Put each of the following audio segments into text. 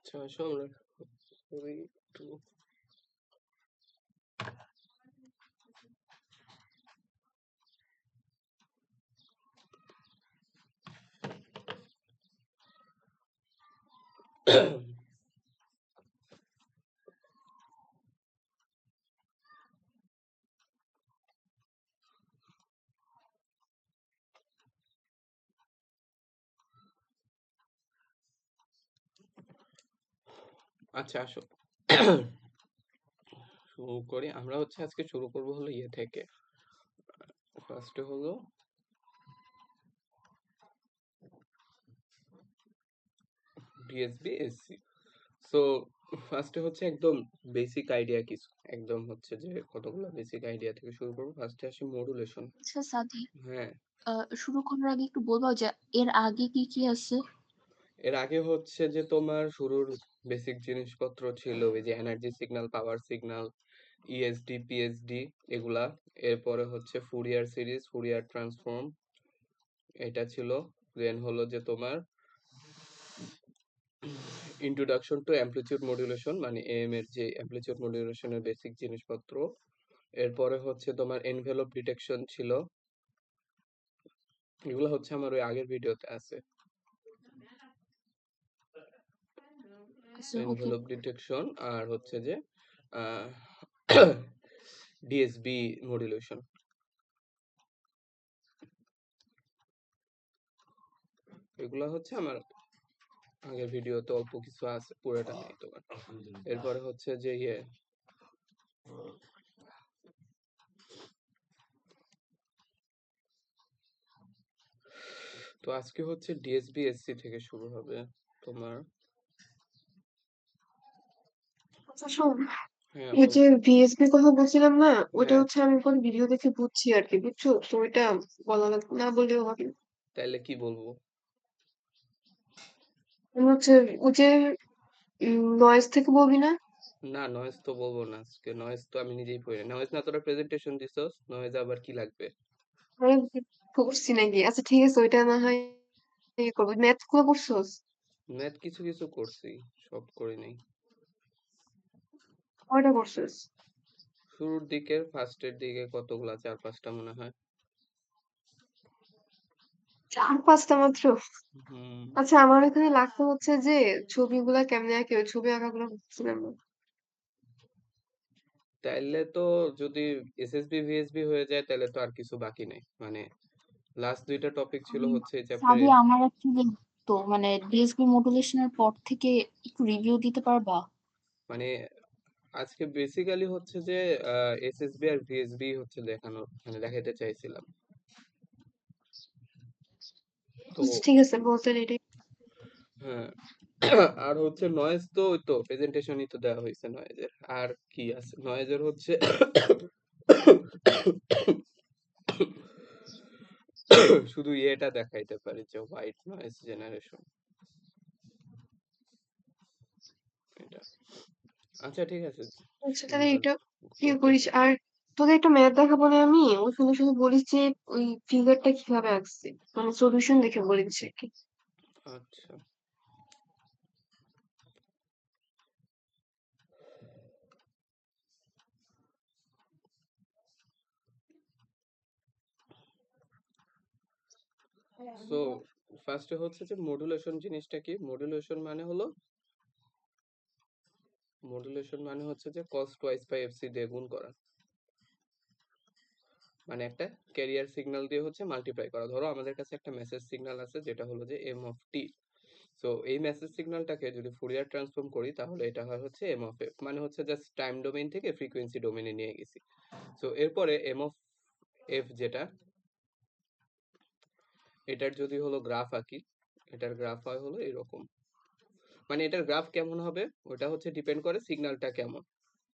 আচ্ছা আসো আমরা করি একটু। আচ্ছা আসো শুরু করি। আমরা হচ্ছে আজকে শুরু করব হলো ইয়ে থেকে। ফার্স্টে হলো ডিএসবি এসসি। সো ফার্স্টে হচ্ছে একদম বেসিক আইডিয়া কিছু, একদম হচ্ছে যে কতগুলো বেসিক আইডিয়া থেকে শুরু করবো। ফার্স্টে আসি মডুলেশন। আচ্ছা সাদি, হ্যাঁ, শুরু করার আগে একটু বলবো যে এর আগে কি কি আছে? এর আগে হচ্ছে যে তোমার শুরুর বেসিক জিনিসপত্র ছিল ওই যে এনার্জি সিগন্যাল, পাওয়ার সিগন্যাল, ইএসডি, পিএসডি এগুলা। এরপরে হচ্ছে ফুরিয়ার সিরিজ, ফুরিয়ার ট্রান্সফর্ম, এটা ছিল। দেন হলো যে তোমার ইন্ট্রোডাকশন টু অ্যামপ্লিটিউড মডুলেশন, মানে এএম এর যে অ্যামপ্লিটিউড মডুলেশনের বেসিক জিনিসপত্র। এরপরে হচ্ছে তোমার এনভেলপ ডিটেকশন ছিল। এগুলো হচ্ছে আমার ওই আগের ভিডিওতে আছে। আচ্ছা, ওকে। এনভেলপ ডিটেকশন আর হচ্ছে যে ডিএসবি মডুলেশন, এগুলো হচ্ছে আমার আগের ভিডিওতে অল্প কিছু আছে, পুরোটা নেই তোমার। এরপরে হচ্ছে যে ইয়ে তো আজকে হচ্ছে ডিএসবি এসসি থেকে শুরু হবে তোমার। আচ্ছা শোন, হ্যাঁ এই বল। যে ভিএসপি কথা বলছিলাম না, ওইটা হ্যাঁ, হচ্ছে আমি কোন ভিডিও দেখে বুঝছি আর কি, বুঝছো? তো ওইটা বলা না বললেও হবে। তাইলে কি বলবো? আমি হচ্ছে ওই যে নয়েজ থেকে বলবি না? না, নয়েজ তো বলবো না আজকে। নয়েজ তো আমি নিজেই পড়ি না। নয়েজ না, তোরা প্রেজেন্টেশন দিছস, নয়েজ আবার কি লাগবে? আমি করছি নাকি? আচ্ছা ঠিক আছে, ওইটা না হয় ইয়ে করবো। ম্যাথ গুলো করছোস? ম্যাথ কিছু কিছু করছি, সব করি নাই। কয়টা করছোস? শুরুর দিকের ফার্স্টের দিকে কতগুলা, 4-5টা মনে হয়। 4-5টা মাত্র? হুম। আচ্ছা, আমার এখানে লাগতো হচ্ছে যে ছবিগুলা কেমনে আঁকে, ওই ছবি আঁকাগুলো বুঝছিলাম না। তাইলে তো যদি এসএসবি ভিএসবি হয়ে যায় তাহলে তো আর কিছু বাকি নাই, মানে লাস্ট দুইটা টপিক ছিল হচ্ছে এই চ্যাপ্টারে। সাদি, আমার অ্যাকচুয়ালি তো মানে ডিএসপি মডুলেশনের পর থেকে একটু রিভিউ দিতে পারবা? মানে আজকে বেসিক্যালি হচ্ছে যে এসএসবি আর ভিএসবি হচ্ছে দেখানো, মানে দেখাইতে চাইছিলাম। তো আচ্ছা, ঠিক আছে, বলতেন এটাই। হ্যাঁ, আর হচ্ছে নয়েজ তো ওই তো প্রেজেন্টেশনই তো দেওয়া হয়েছে নয়েজের। আর কি আছে নয়েজের হচ্ছে শুধু ইয়েটা দেখাইতে পারি যে হোয়াইট নয়েজ জেনারেশন, এটা। আচ্ছা ঠিক আছে, আচ্ছা তাহলে আমরা এটা ইয়ে করিস। করতেছি। আর তোকে একটা ম্যাথ দেখাবো না আমি, ওই শুধু শুধু বলিস যে ওই ফিগারটা কিভাবে আঁকছে, মানে সলিউশন দেখে বলে দিচ্ছে আর কি। আচ্ছা, সো ফার্স্টে হচ্ছে যে মডুলেশন জিনিসটা কি। মডুলেশন মানে হচ্ছে যে cos twice by fc দিয়ে গুণ করা, মানে একটা ক্যারিয়ার সিগন্যাল দিয়ে হচ্ছে মাল্টিপ্লাই করা। ধরো আমাদের কাছে একটা মেসেজ সিগন্যাল আছে যেটা হলো যে এম অফ টি। সো এই মেসেজ সিগন্যালটাকে যদি ফুরিয়ার ট্রান্সফর্ম করি তাহলে এটা হয় হচ্ছে এম অফ এফ, মানে হচ্ছে জাস্ট টাইম ডোমেইন থেকে ফ্রিকোয়েন্সি ডোমেইনে নিয়ে গেছি। সো এরপরে এম অফ এফ যেটা, এটার যদি হলো গ্রাফ আঁকি, এটার গ্রাফ হয় হলো এরকম। মানে এটার গ্রাফ কেমন হবে ওটা হচ্ছে ডিপেন্ড করে সিগন্যালটা কেমন।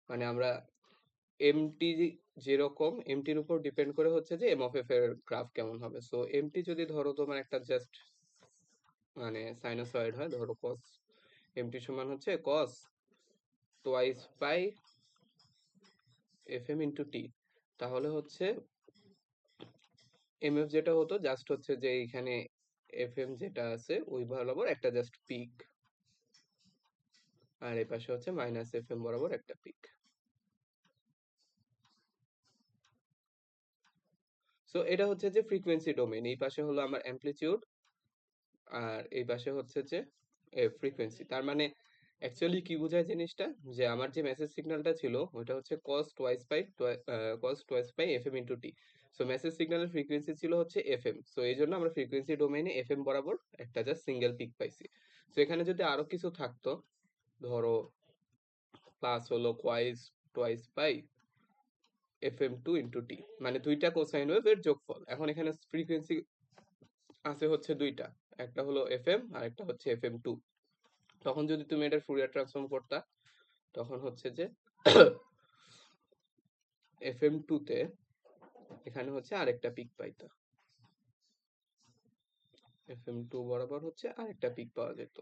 মানে আমরা এমটি যেরকম, এমটির উপর ডিপেন্ড করে হচ্ছে যে এম অফ এফ এর গ্রাফ কেমন হবে। সো এমটি যদি ধরো তোমার একটা জাস্ট মানে সাইনোসয়েড হয়, ধরো কস এমটি সমান হচ্ছে cos twice by F M into T, তাহলে হচ্ছে এম এফ যেটা হতো জাস্ট হচ্ছে যে এইখানে এফ এম যেটা আছে ওই বরাবর একটা জাস্ট পিক, আর এই পাশে হচ্ছে -FM বরাবর একটা পিক। সো এটা হচ্ছে যে ফ্রিকোয়েন্সি ডোমেইন, এই পাশে হলো আমার অ্যামপ্লিটিউড আর এই পাশে হচ্ছে যে ফ্রিকোয়েন্সি। তার মানে অ্যাকচুয়ালি কি বোঝায় জিনিসটা, যে আমার যে মেসেজ সিগন্যালটা ছিল ওটা হচ্ছে cos twice by fm into t। So message সিগন্যালের ফ্রিকোয়েন্সি ছিল হচ্ছে fm, সো এই জন্য আমরা ফ্রিকোয়েন্সি ডোমেইনে fm বরাবর একটা জাস্ট সিঙ্গেল পিক পাইছি। সো এখানে যদি আরো কিছু থাকতো, ধরো প্লাস হলো twice by fm2 into t, মানে দুইটা কোসাইন ওয়েভের যোগফল। এখন এখানে ফ্রিকোয়েন্সি আছে হচ্ছে দুইটা, একটা হলো fm আর একটা হচ্ছে fm2। তখন যদি তুমি এটার ফুরিয়ার ট্রান্সফর্ম করতা, তখন হচ্ছে যে fm2 তে এখানে হচ্ছে আরেকটা পিক পাইতা, fm2 বরাবর হচ্ছে আরেকটা পিক পাওয়া যেত,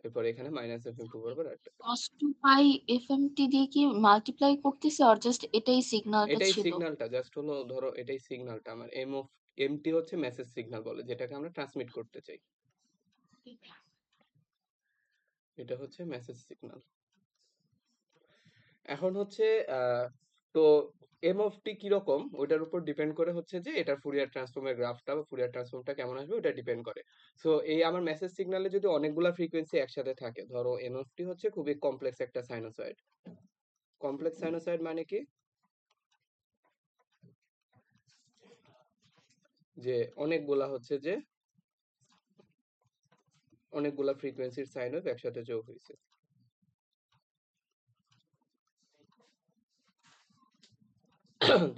এরপর এখানে -FM2 বরাবর আরেকটা। cos 2 pi FMT দিয়ে কি মাল্টিপ্লাই করতেছে আর জাস্ট এটাই সিগন্যালটা এটাই ছিল? সিগন্যালটা, জাস্ট হলো ধরো এটাই সিগন্যালটা আমার এমটি হচ্ছে মেসেজ সিগন্যাল বলে, যেটাকে আমরা ট্রান্সমিট করতে চাই। এটা হচ্ছে মেসেজ সিগন্যাল। এখন হচ্ছে তো এম অফ টি কিরকম ওইটার উপর ডিপেন্ড করে হচ্ছে যে এটার ফুরিয়ার ট্রান্সফর্মের গ্রাফটা বা ফুরিয়ার ট্রান্সফর্মটা কেমন আসবে ওটা ডিপেন্ড করে। সো এই আমার মেসেজ সিগন্যালে যদি অনেকগুলা ফ্রিকোয়েন্সি একসাথে থাকে, ধরো এম অফ টি হচ্ছে খুবই কমপ্লেক্স একটা সাইনোসয়েড। কমপ্লেক্স সাইনোসয়েড মানে কি, যে অনেকগুলা ফ্রিকোয়েন্সির সাইন ওয়েভ একসাথে যোগ হয়েছে।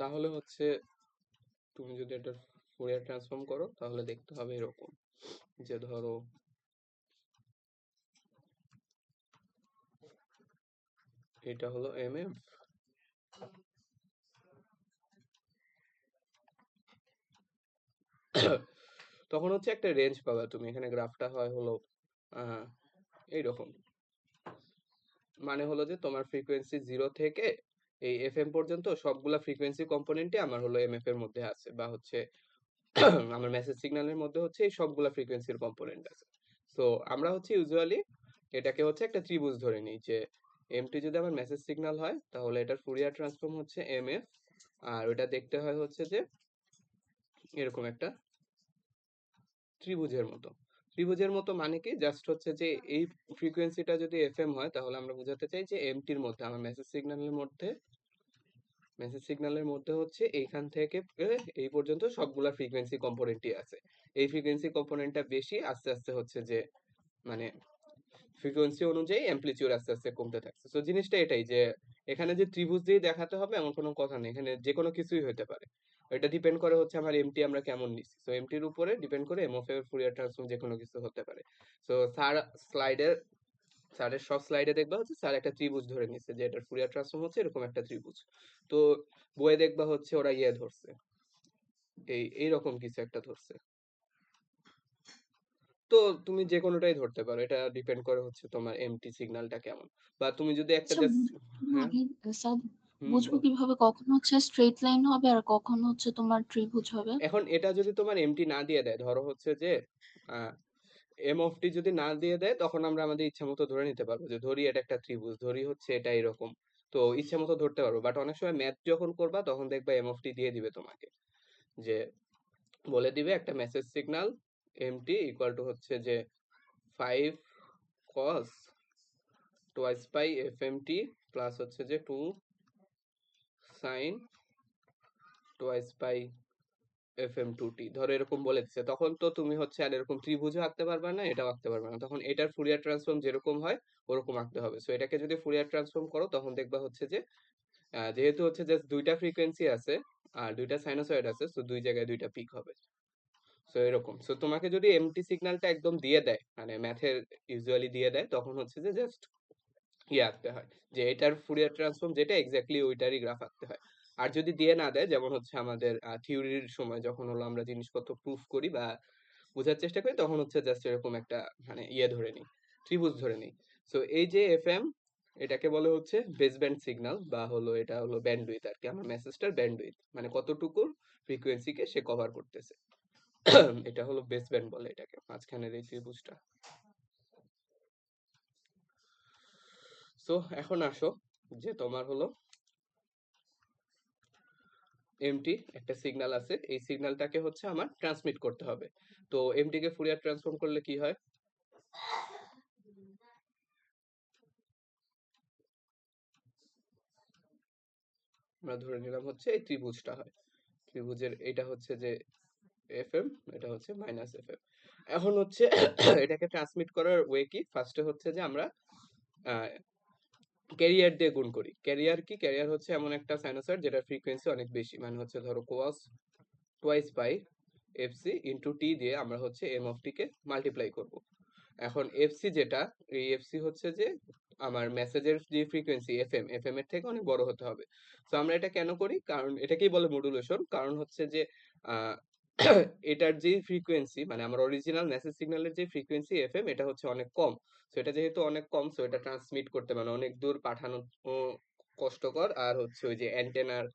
তাহলে হচ্ছে তুমি যদি এটা ফুরিয়ার ট্রান্সফর্ম করো তাহলে দেখতে হবে এরকম, যে ধরো এটা হলো এমএফ, তখন হচ্ছে একটা রেঞ্জ পাবা তুমি, এখানে গ্রাফটা হয় হলো এইরকম, মানে হলো যে তোমার ফ্রিকোয়েন্সি 0 থেকে এই এফএম পর্যন্ত সবগুলা ফ্রিকোয়েন্সি কম্পোনেন্টই আমার হলো এমএফ এর মধ্যে আছে, বা হচ্ছে আমার মেসেজ সিগন্যালের মধ্যে হচ্ছে এই সবগুলা ফ্রিকোয়েন্সির কম্পোনেন্ট আছে। সো আমরা হচ্ছে ইউজুয়ালি এটাকে হচ্ছে একটা ত্রিভুজ ধরে নিই, যে এমটি যদি আমার মেসেজ সিগন্যাল হয় তাহলে এটার ফুরিয়ার ট্রান্সফর্ম হচ্ছে এমএফ, আর ওটা দেখতে হয় হচ্ছে যে এরকম একটা ত্রিভুজের মতো। ত্রিভুজের মতো মানে কি, জাস্ট হচ্ছে যে এই ফ্রিকোয়েন্সিটা যদি এফএম হয় তাহলে আমরা বোঝাতে চাই যে এমটির মধ্যে আমার মেসেজ সিগন্যালের মধ্যে হচ্ছে এইখান থেকে এই পর্যন্ত সবগুলা ফ্রিকোয়েন্সি কম্পোনেন্টই আছে। এই ফ্রিকোয়েন্সি কম্পোনেন্টটা বেশি, আস্তে আস্তে হচ্ছে যে মানে ফ্রিকোয়েন্সি অনুযায়ী অ্যামপ্লিটিউড আস্তে আস্তে কমতে থাকছে। সো জিনিসটা এটাই, যে এখানে যে ত্রিভুজ দিয়ে দেখাতে হবে এমন কোনো কথা নেই, এখানে যে কোনো কিছুই হতে পারে। এটা ডিপেন্ড করে হচ্ছে আমার এমটি আমরা কেমন নিচ্ছি। সো এমটির উপরে ডিপেন্ড করে এম অফ এর ফুরিয়ার ট্রান্সফর্ম যে কোনো কিছু হতে পারে। সো স্যারের সব স্লাইডে দেখবা হচ্ছে স্যার একটা ত্রিভুজ ধরে নিচ্ছে, যে এটার ফুরিয়ার ট্রান্সফর্ম হচ্ছে এরকম একটা ত্রিভুজ। তো বইয়ে দেখবা হচ্ছে ওরা ধরছে এইরকম কিছু একটা ধরছে। তো তুমি যে কোনোটাই ধরতে পারো, এটা ডিপেন্ড করে হচ্ছে তোমার এমটি সিগন্যালটা কেমন, বা তুমি যদি একটা আচ্ছা, জাস্ট। হ্যাঁ, আগে স্যার বুঝবো বল। কিভাবে কখন হচ্ছে স্ট্রেট লাইন হবে আর কখন হচ্ছে তোমার ত্রিভুজ হবে? এখন এটা যদি তোমার এমটি না দিয়ে দেয়, ধরো হচ্ছে যে এম অফ টি যদি না দিয়ে দেয়, তখন আমরা আমাদের ইচ্ছা মতো ধরে নিতে পারবো, যে ধরি এটা একটা ত্রিভুজ, ধরি হচ্ছে এটা এরকম। তো ইচ্ছা মতো ধরতে পারবো, বাট অনেক সময় ম্যাথ যখন করবা তখন দেখবা এম অফ টি দিয়ে দিবে তোমাকে, যে বলে দিবে একটা message signal M T equal to হচ্ছে যে 5 cos twice by fmt plus হচ্ছে যে 2 sin twice by fm2t, ধরো এরকম বলে দিচ্ছে। তখন তো তুমি হচ্ছে আর এরকম ত্রিভুজও আঁকতে পারবে না, এটাও আঁকতে পারবে না, তখন এটার ফুরিয়ার ট্রান্সফর্ম যেরকম হয় ওরকম আঁকতে হবে। সো এটাকে যদি ফুরিয়ার ট্রান্সফর্ম করো তখন দেখবা হচ্ছে যে যেহেতু হচ্ছে জাস্ট দুইটা ফ্রিকোয়েন্সি আছে আর দুইটা সাইনোসয়েড আছে, সো দুই জায়গায় দুইটা পিক হবে। সো এরকম। সো তোমাকে যদি এমটি সিগন্যালটা একদম দিয়ে দেয়, মানে ম্যাথের ইউজুয়ালি দিয়ে দেয়, তখন হচ্ছে যে জাস্ট আঁকতে হয়, যে এটার ফুরিয়ার ট্রান্সফর্ম যেটা এক্স্যাক্টলি ওইটারই গ্রাফ আঁকতে হয়। আর যদি দিয়ে না দেয়, যেমন হচ্ছে আমাদের থিওরির সময় যখন হলো আমরা জিনিসপত্র প্রুফ করি বা বোঝার চেষ্টা করি, তখন হচ্ছে জাস্ট এরকম একটা মানে ধরে নিই, ত্রিভুজ ধরে নিই। সো এই যে এফএম, এটাকে বলে হচ্ছে বেসব্যান্ড সিগন্যাল, বা হলো এটা হলো ব্যান্ডউইথ আর কি, আমার মেসেজটার ব্যান্ডউইথ মানে কতটুকু ফ্রিকোয়েন্সিকে সে কভার করতেছে। এটা হলো বেসব্যান্ড বলে এটাকে, মাঝখানের এই ত্রিভুজটা। সো এখন আসো যে তোমার হলো এমটি একটা সিগন্যাল আছে, এই সিগন্যালটাকে হচ্ছে আমার ট্রান্সমিট করতে হবে। তো এমটি কে ফুরিয়ার ট্রান্সফর্ম করলে কি হয়, আমরা ধরে নিলাম হচ্ছে এই ত্রিভুজটা হয়, ত্রিভুজের এটা হচ্ছে যে এফএম, এটা হচ্ছে মাইনাস এফএম। এখন হচ্ছে এটাকে ট্রান্সমিট করার ওয়ে কি, ফার্স্টে হচ্ছে যে আমরা ক্যারিয়ার দিয়ে গুণ করি। ক্যারিয়ার কি, ক্যারিয়ার হচ্ছে এমন একটা সাইনোসয়েড যেটার ফ্রিকোয়েন্সি অনেক বেশি, মানে হচ্ছে ধরো cos twice pi F C into T দিয়ে আমরা হচ্ছে এম অফ টি কে মাল্টিপ্লাই করব। এখন এফসি যেটা, এই এফসি হচ্ছে যে আমার মেসেজের যে ফ্রিকোয়েন্সি এফএম, এফএম এর থেকে অনেক বড় হতে হবে। তো আমরা এটা কেন করি, কারণ এটাকেই বলে মডুলেশন। কারণ হচ্ছে যে আহ, এটার যে ফ্রিকোয়েন্সি, মানে আমার অরিজিনাল মেসেজ সিগন্যালের যে ফ্রিকোয়েন্সি এফএম, এটা হচ্ছে অনেক কম। তো এটা যেহেতু অনেক কম, সো এটা ট্রান্সমিট করতে মানে অনেক দূর পাঠানো কষ্টকর। আর হচ্ছে ওই যে অ্যান্টেনার,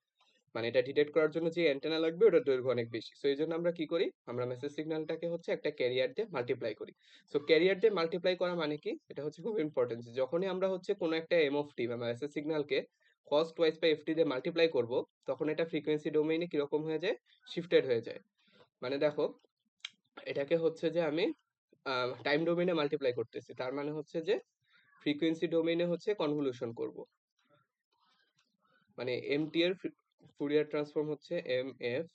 মানে এটা ডিটেক্ট করার জন্য যে অ্যান্টেনা লাগবে ওটার দৈর্ঘ্য অনেক বেশি। সো এই জন্য আমরা কি করি, আমরা মেসেজ সিগন্যালটাকে হচ্ছে একটা ক্যারিয়ার দিয়ে মাল্টিপ্লাই করি। সো ক্যারিয়ার দিয়ে মাল্টিপ্লাই করা মানে কি, এটা হচ্ছে খুব ইম্পর্টেন্ট। যখনই আমরা হচ্ছে কোনো একটা এম অফ টি বা মেসেজ সিগন্যালকে cos twice by F T দিয়ে মাল্টিপ্লাই করব, তখন এটা ফ্রিকোয়েন্সি ডোমেইনে কিরকম হয়ে যায়, শিফটেড হয়ে যায়। মানে দেখো, এটাকে হচ্ছে যে আমি টাইম ডোমেইনে মাল্টিপ্লাই করতেছি, তার মানে হচ্ছে যে ফ্রিকোয়েন্সি ডোমেইনে হচ্ছে কনভলিউশন করব। মানে এমটি এর ফুরিয়ার ট্রান্সফর্ম হচ্ছে এম এফ,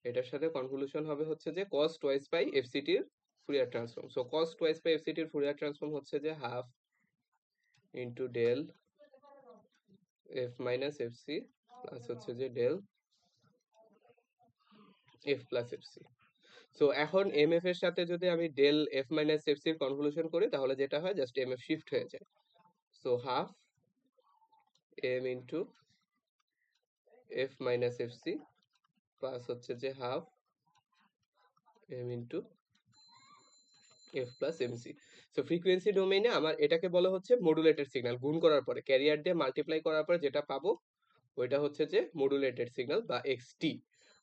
এটার সাথে কনভলিউশন হবে হচ্ছে যে cos টোয়াইস বাই এফসিটি এর Fourier transform. So cos twice by FCT এর ফুরিয়ার ট্রান্সফর্ম হচ্ছে যে half into del F minus FC plus হচ্ছে যে del F plus FC. So এখন এম এফ এর সাথে যদি আমি ডেল এফ মাইনাস এফসি এর কনভলিউশন করি, তাহলে যেটা হয় জাস্ট এম এফ শিফট হয়ে যায়। So half M into F minus FC plus হচ্ছে যে half M into F plus M C. So frequency ডোমেইনে আমার এটাকে বলা হচ্ছে মডুলেটেড সিগন্যাল। গুণ করার পরে ক্যারিয়ার দিয়ে মাল্টিপ্লাই করার পরে যেটা পাবো ওইটা হচ্ছে যে মডুলেটেড সিগন্যাল বা এক্সটি।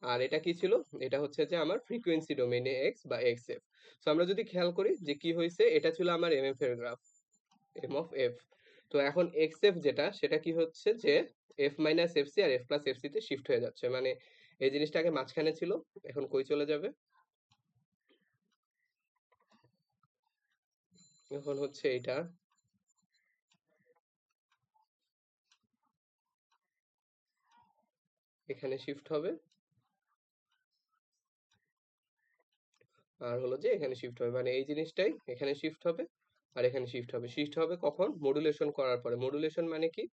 আর এটা কি ছিল, এটা হচ্ছে যে আমার ফ্রিকোয়েন্সি ডোমেইনে এক্স বা এক্স এফ। সো আমরা যদি খেয়াল করি যে কি হয়েছে, এটা ছিল আমার এম এফ এর গ্রাফ, এম অফ এফ। তো এখন এক্স এফ যেটা, সেটা কি হচ্ছে যে এফ মাইনাস এফসি আর এফ প্লাস এফসি তে শিফট হয়ে যাচ্ছে। মানে এই জিনিসটা আগে মাঝখানে ছিল, এখন কই চলে যাবে, এখন হচ্ছে এটা এখানে শিফট হবে, আর হলো যে এখানে শিফট হবে। মানে এই জিনিসটাই এখানে শিফট হবে আর এখানে শিফট হবে। শিফট হবে কখন, মডুলেশন করার পরে। মডুলেশন মানে কি,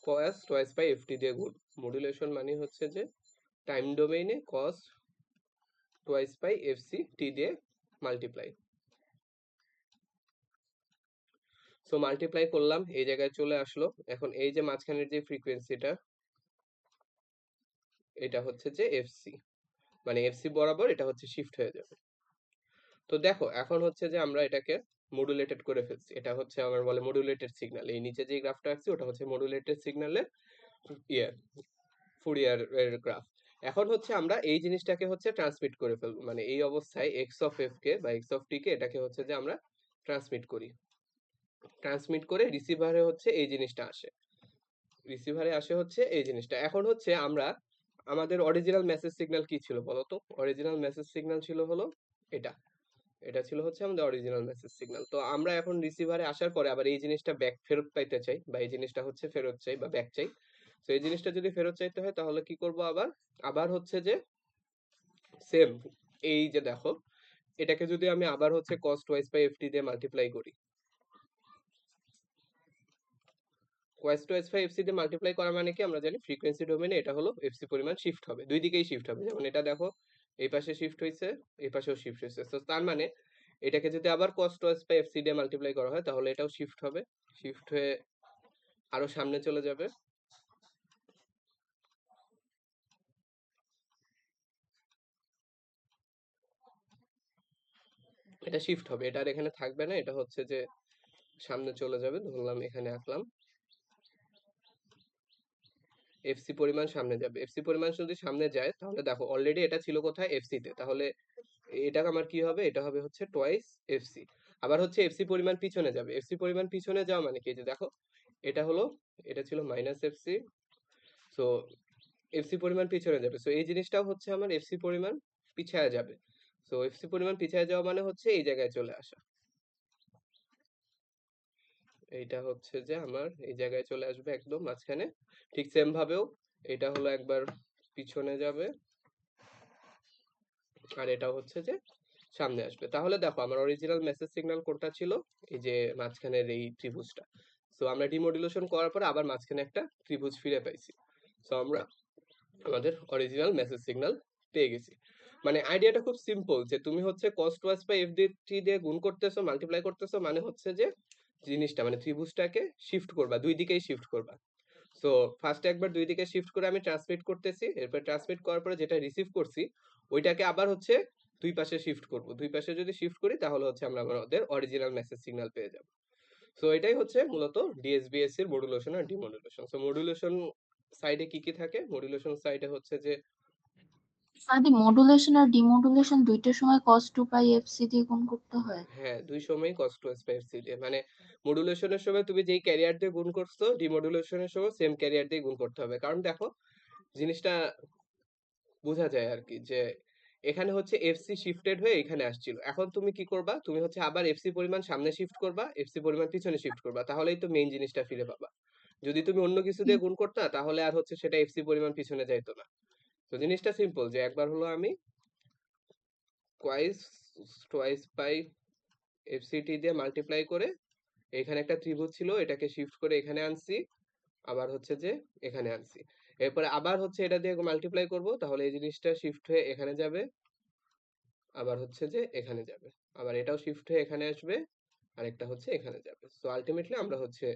cos টোয়াইস বাই এফটি দিয়ে গুণ। মডুলেশন মানে হচ্ছে যে টাইম ডোমেইনে cos টোয়াইস বাই এফসি টি দিয়ে মাল্টিপ্লাই। সো মাল্টিপ্লাই করলাম, এই জায়গায় চলে আসলো। এখন এই যে মাঝখানের যে ফ্রিকোয়েন্সিটা, এটা হচ্ছে যে এফসি, মানে এফসি বরাবর এটা হচ্ছে শিফট হয়ে যাবে। তো দেখো এখন হচ্ছে যে আমরা এটাকে মডুলেটেড করে ফেলছি। এটা হচ্ছে আমার বলে মডুলেটেড সিগন্যাল। এই নিচে যে গ্রাফটা আঁকছি ওটা হচ্ছে মডুলেটেড সিগন্যালের ইয়ে ফুরিয়ার এর গ্রাফ। এখন হচ্ছে আমরা এই জিনিসটাকে হচ্ছে ট্রান্সমিট করে ফেলবো, মানে এই অবস্থায় এক্স অফ এফ কে বা এক্স অফ টি কে এটাকে হচ্ছে যে আমরা ট্রান্সমিট করি। ট্রান্সমিট করে রিসিভারে হচ্ছে এই জিনিসটা আসে, রিসিভারে আসে হচ্ছে এই জিনিসটা। এখন হচ্ছে আমরা আমাদের অরিজিনাল মেসেজ সিগন্যাল কি ছিল বলতো, অরিজিনাল মেসেজ সিগন্যাল ছিল হলো এটা, এটা ছিল হচ্ছে আমাদের অরিজিনাল মেসেজ সিগন্যাল। তো আমরা এখন রিসিভারে আসার পরে আবার এই জিনিসটা ব্যাক ফেরত পাইতে চাই, বা এই জিনিসটা হচ্ছে ফেরত চাই বা ব্যাক চাই। তো এই জিনিসটা যদি ফেরত চাইতে হয় তাহলে কি করব, আবার আবার হচ্ছে যে সেম, এই যে দেখো এটাকে যদি আমি আবার হচ্ছে cos টোয়াইস বাই এফটি দিয়ে মাল্টিপ্লাই করি, cos টোয়াইস বাই এফসি দিয়ে মাল্টিপ্লাই করা মানে কি, আমরা জানি ফ্রিকোয়েন্সি ডোমেইনে এটা হলো এফসি পরিমাণ শিফট হবে, দুই দিকেই শিফট হবে। যেমন এটা দেখো এই পাশে শিফট হয়েছে, এই পাশেও শিফট হয়েছে। তো তার মানে এটাকে যদি আবার cos টোয়াইস বাই এফসি দিয়ে মাল্টিপ্লাই করা হয় তাহলে এটাও শিফট হবে, শিফট হয়ে আরো সামনে চলে যাবে। এটা শিফট হবে, এটা আর এখানে থাকবে না, এটা হচ্ছে যে সামনে চলে যাবে। ধরলাম এখানে আঁকলাম, এফসি পরিমাণ সামনে যাবে। এফসি পরিমাণ যদি সামনে যায় তাহলে দেখো অলরেডি এটা ছিল কোথায়, এফসি তে, তাহলে এটা আমার কি হবে, এটা হবে হচ্ছে টোয়াইস এফসি। আবার হচ্ছে এফসি পরিমাণ পিছনে যাবে, এফসি পরিমাণ পিছনে যাওয়া মানে কি, যে দেখো এটা ছিল মাইনাস এফসি। সো এফসি পরিমাণ পিছনে যাবে। সো এই জিনিসটাও হচ্ছে আমার এফসি পরিমাণ পিছায়া যাবে। সো এফসি পরিমাণ পিছায়া যাওয়া মানে হচ্ছে এই জায়গায় চলে আসা। এইটা হচ্ছে যে আমার এই জায়গায় চলে আসবে একদম মাঝখানে। ঠিক সেম ভাবেও এটা হলো একবার পিছনে যাবে, আর এটা হচ্ছে যে সামনে আসবে। তাহলে দেখো আমার অরিজিনাল মেসেজ সিগন্যাল কোনটা ছিল? এই যে মাঝখানের এই ত্রিভুজটা। সো আমরা ডিমোডুলেশন করার পরে আবার মাঝখানে একটা ত্রিভুজ ফিরে পাইছি। সো আমরা আমাদের অরিজিনাল মেসেজ সিগন্যাল পেয়ে গেছি। মানে আইডিয়াটা খুব সিম্পল, যে তুমি হচ্ছে cos টুয়াইস বাই এফ দিয়ে গুণ করতেছো, মাল্টিপ্লাই করতেছো, মানে হচ্ছে যে জিনিসটা মানে ত্রিভুজটাকে শিফট করবা, দুই দিকেই শিফট করবা। সো ফার্স্টে একবার দুই দিকে শিফট করে আমি ট্রান্সমিট করতেছি, এরপর ট্রান্সমিট করার পরে যেটা রিসিভ করছি ওইটাকে আবার হচ্ছে দুই পাশে শিফট করব। দুই পাশে যদি শিফট করি তাহলে হচ্ছে আমরা আমাদের অরিজিনাল মেসেজ সিগন্যাল পেয়ে যাব। সো এটাই হচ্ছে মূলত ডিএসবিএসসি এর মডুলেশন আর ডিমডুলেশন। সো মডুলেশন সাইডে কি কি থাকে? মডুলেশন সাইডে হচ্ছে যে আদি মডুলেশন আর ডিমডুলেশন দুইটার সময় cos 2πfc দিয়ে গুণ করতে হয়। হ্যাঁ, দুই সময়ই cos টু স্কয়ার সি দিয়ে, মানে মডুলেশনের সময় তুমি যেই ক্যারিয়ার দিয়ে গুণ করছো ডিমডুলেশনের সময় সেম ক্যারিয়ার দিয়ে গুণ করতে হবে। কারণ দেখো জিনিসটা বোঝা যায় আর কি, যে এখানে হচ্ছে এফসি শিফটেড হয়ে এখানে আসছিল, এখন তুমি কি করবা? তুমি হচ্ছে আবার এফসি পরিমাণ সামনে শিফট করবা, এফসি পরিমাণ পিছনে শিফট করবা, তাহলেই তো মেইন জিনিসটা ফিরে পাবা। যদি তুমি অন্য কিছু দিয়ে গুণ করতা তাহলে আর হচ্ছে সেটা এফসি পরিমাণ পিছনে যাইতো না। তো জিনিসটা সিম্পল, যে একবার হলো আমি টুয়াইস টুয়াইস বাই এফসিটি দিয়ে মাল্টিপ্লাই করে এখানে একটা ত্রিভুজ ছিল এটাকে শিফট করে এখানে আনছি, আবার হচ্ছে যে এখানে আনছি। এরপরে আবার হচ্ছে এটা দিয়ে মাল্টিপ্লাই করব, তাহলে এই জিনিসটা শিফট হয়ে এখানে যাবে, আবার হচ্ছে যে এখানে যাবে, আবার এটাও শিফট হয়ে এখানে আসবে, আর একটা হচ্ছে এখানে যাবে। সো আলটিমেটলি আমরা হচ্ছে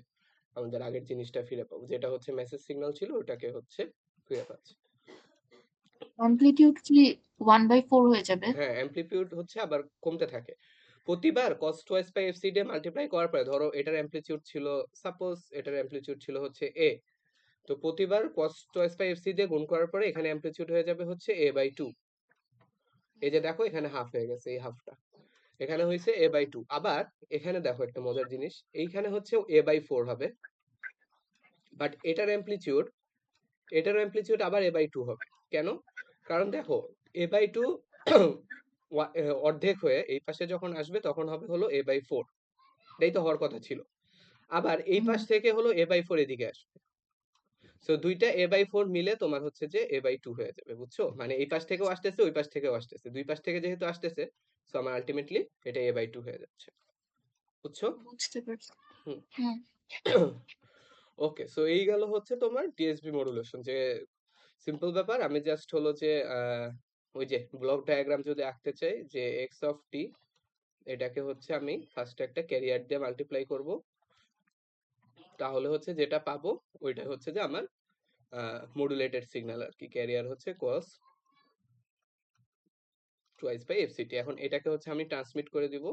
আমাদের আগের জিনিসটা ফিরে পাবো, যেটা হচ্ছে মেসেজ সিগন্যাল ছিল ওটাকে হচ্ছে ফিরে পাচ্ছি। অ্যামপ্লিটিউড কি 1/4 হয়ে যাবে? হ্যাঁ, অ্যামপ্লিটিউড হচ্ছে আবার কমতে থাকে প্রতিবার cos টুয়াইস বাই এফসি দিয়ে মাল্টিপ্লাই করার পরে। ধরো এটার অ্যামপ্লিটিউড ছিল, সাপোজ এটার অ্যামপ্লিটিউড ছিল হচ্ছে a, তো প্রতিবার cos টুয়াইস বাই এফসি দিয়ে গুণ করার পরে এখানে অ্যামপ্লিটিউড হয়ে যাবে হচ্ছে a/2। এই যে দেখো এখানে হাফ হয়ে গেছে, এই হাফটা এখানে হয়েছে a/2। আবার এখানে দেখো একটা মজার জিনিস, এইখানে হচ্ছে a/4 হবে, বাট এটার অ্যামপ্লিটিউড আবার a/2 হবে। কেন? কারণ দেখো a/2 অর্ধেক হয়ে এই পাশে যখন আসবে তখন হবে হলো a/4, এটাই তো হওয়ার কথা ছিল। আবার এই পাশ থেকে হলো a/4 এদিকে আসবে। সো দুইটা a/4 মিলে তোমার হচ্ছে যে a/2 হয়ে যাবে, বুঝছো? মানে এই পাশ থেকেও আসতেছে, ওই পাশ থেকেও আসতেছে, দুই পাশ থেকে যেহেতু আসতেছে, সো আমার আলটিমেটলি এটা a/2 হয়ে যাচ্ছে, বুঝছো? বুঝতে পারছি। হুম। হুম। ওকে, সো এই গেল হচ্ছে তোমার টিএসবি মডুলেশন। যে সিম্পল ব্যাপার, আমি জাস্ট হলো যে ওই যে ব্লক ডায়াগ্রাম যদি আঁকতে চাই, যে এক্স অফ টি এটাকে হচ্ছে আমি ফার্স্ট একটা ক্যারিয়ার দিয়ে মাল্টিপ্লাই করব, তাহলে হচ্ছে যেটা পাবো ওইটা হচ্ছে যে আমার মডুলেটেড সিগন্যাল আর কি। ক্যারিয়ার হচ্ছে cos টুয়াইস বাই এফসিটি। এখন এটাকে হচ্ছে আমি ট্রান্সমিট করে দিব,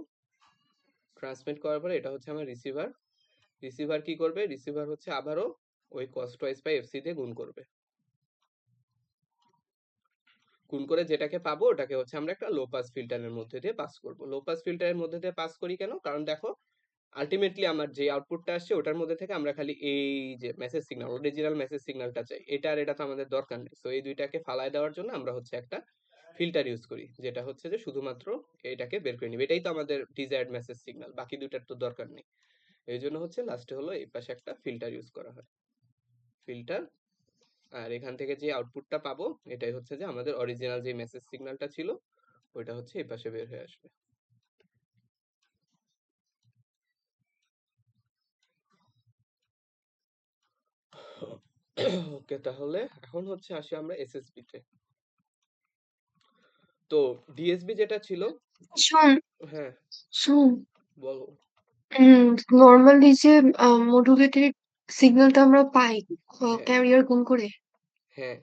ট্রান্সমিট করার পরে এটা হচ্ছে আমার রিসিভার। রিসিভার কি করবে? রিসিভার হচ্ছে আবারও ওই cos টুয়াইস বাই এফসি দিয়ে গুণ করবে, গুণ করে যেটাকে পাবো ওটাকে হচ্ছে আমরা একটা লো পাস ফিল্টারের মধ্যে দিয়ে পাস করব। লো পাস ফিল্টারের মধ্যে দিয়ে পাস করি কেন? কারণ দেখো আলটিমেটলি আমার যে আউটপুটটা আসছে ওটার মধ্যে থেকে আমরা খালি এই যে মেসেজ সিগন্যাল, অরিজিনাল মেসেজ সিগন্যালটা চাই, এটা আর এটা তো আমাদের দরকার নেই। সো এই দুইটাকে ফালায় দেওয়ার জন্য আমরা হচ্ছে একটা ফিল্টার ইউজ করি, যেটা হচ্ছে যে শুধুমাত্র এটাকে বের করে নিবে, এটাই তো আমাদের ডিজায়ার্ড মেসেজ সিগন্যাল, বাকি দুইটার তো দরকার নেই। এই জন্য হচ্ছে লাস্টে হলো এই পাশে একটা ফিল্টার ইউজ করা হয়, ফিল্টার। আর এখান থেকে যে আউটপুটটা পাবো এটাই হচ্ছে যে আমাদের অরিজিনাল যে মেসেজ সিগন্যালটা ছিল ওইটা হচ্ছে এই পাশে বের হয়ে আসবে। ওকে, তাহলে এখন হচ্ছে আসি আমরা এসএসবি তে। তো ডিএসবি যেটা ছিল, শোন হ্যাঁ শোন বলো। নর্মালি যে মডুলেটেড সিগন্যালটা আমরা পাই হ্যাঁ ক্যারিয়ার গুণ করে, হ্যাঁ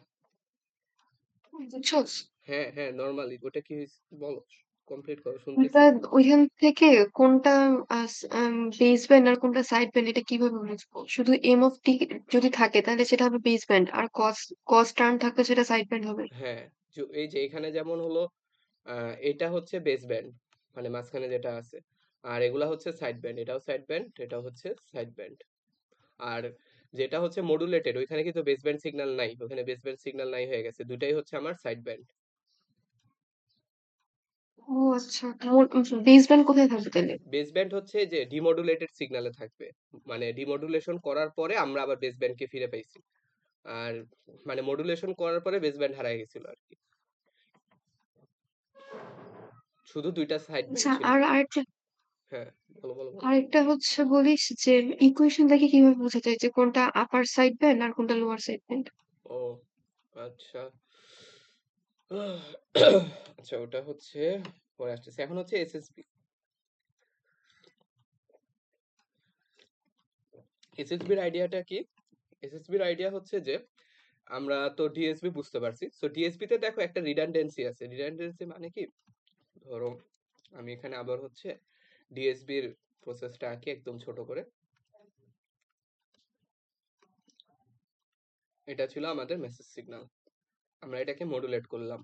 বুঝছস? হ্যাঁ হ্যাঁ নরমালি ওটা কি হয়েছে বলো, কমপ্লিট করো, ওটা শুনতেছি। ওইখান থেকে কোনটা বেস ব্যান্ড আর কোনটা সাইড ব্যান্ড এটা কিভাবে বুঝবো? শুধু এম অফ টি যদি থাকে তাহলে সেটা হবে বেস ব্যান্ড, আর কস কস টার্ম থাকলে সেটা সাইড ব্যান্ড হবে। হ্যাঁ, এই যে এখানে যেমন হলো এটা হচ্ছে বেস ব্যান্ড, মানে মাঝখানে যেটা আছে, আর এগুলা হচ্ছে সাইড ব্যান্ড, এটাও সাইড ব্যান্ড, এটাও হচ্ছে সাইড ব্যান্ড। আর যেটা হচ্ছে মডুলেটেড ওইখানে কিন্তু বেসব্যান্ড সিগন্যাল নাই, ওখানে বেসব্যান্ড সিগন্যাল নাই হয়ে গেছে, দুটাই হচ্ছে আমার সাইড ব্যান্ড। ও আচ্ছা, বেস ব্যান্ড কোথায় থাকবে তাহলে? বেসব্যান্ড হচ্ছে যে ডিমডুলেটেড সিগন্যালে থাকবে, মানে ডিমডুলেশন করার পরে আমরা আবার বেসব্যান্ডকে ফিরে পাইছি। আর মানে মডুলেশন করার পরে বেসব্যান্ড হারায় গেছিল আর কি, শুধু দুইটা সাইড ব্যান্ড আচ্ছা, ছিল। আর আরেকটা হ্যাঁ, বলো বলো বলো। আরেকটা হচ্ছে বলিস যে ইকুয়েশন দেখে কিভাবে বোঝা যায় যে কোনটা আপার সাইড ব্যান্ড আর কোনটা লোয়ার সাইড ব্যান্ড? ও আচ্ছা। আচ্ছা, ওটা হচ্ছে পরে আসতেছে, এখন হচ্ছে এসএসবি। এসএসবির আইডিয়াটা কি? এসএসবির আইডিয়া হচ্ছে যে আমরা তো ডিএসবি বুঝতে পারছি, সো ডিএসবি তে দেখো একটা রিডান্ডেন্সি আছে। রিডান্ডেন্সি মানে কি, ধরো আমি এখানে আবার হচ্ছে ডিএসবির প্রসেসটা আঁকি একদম ছোট করে। এটা ছিল আমাদের মেসেজ সিগন্যাল, আমরা এটাকে মডুলেট করলাম।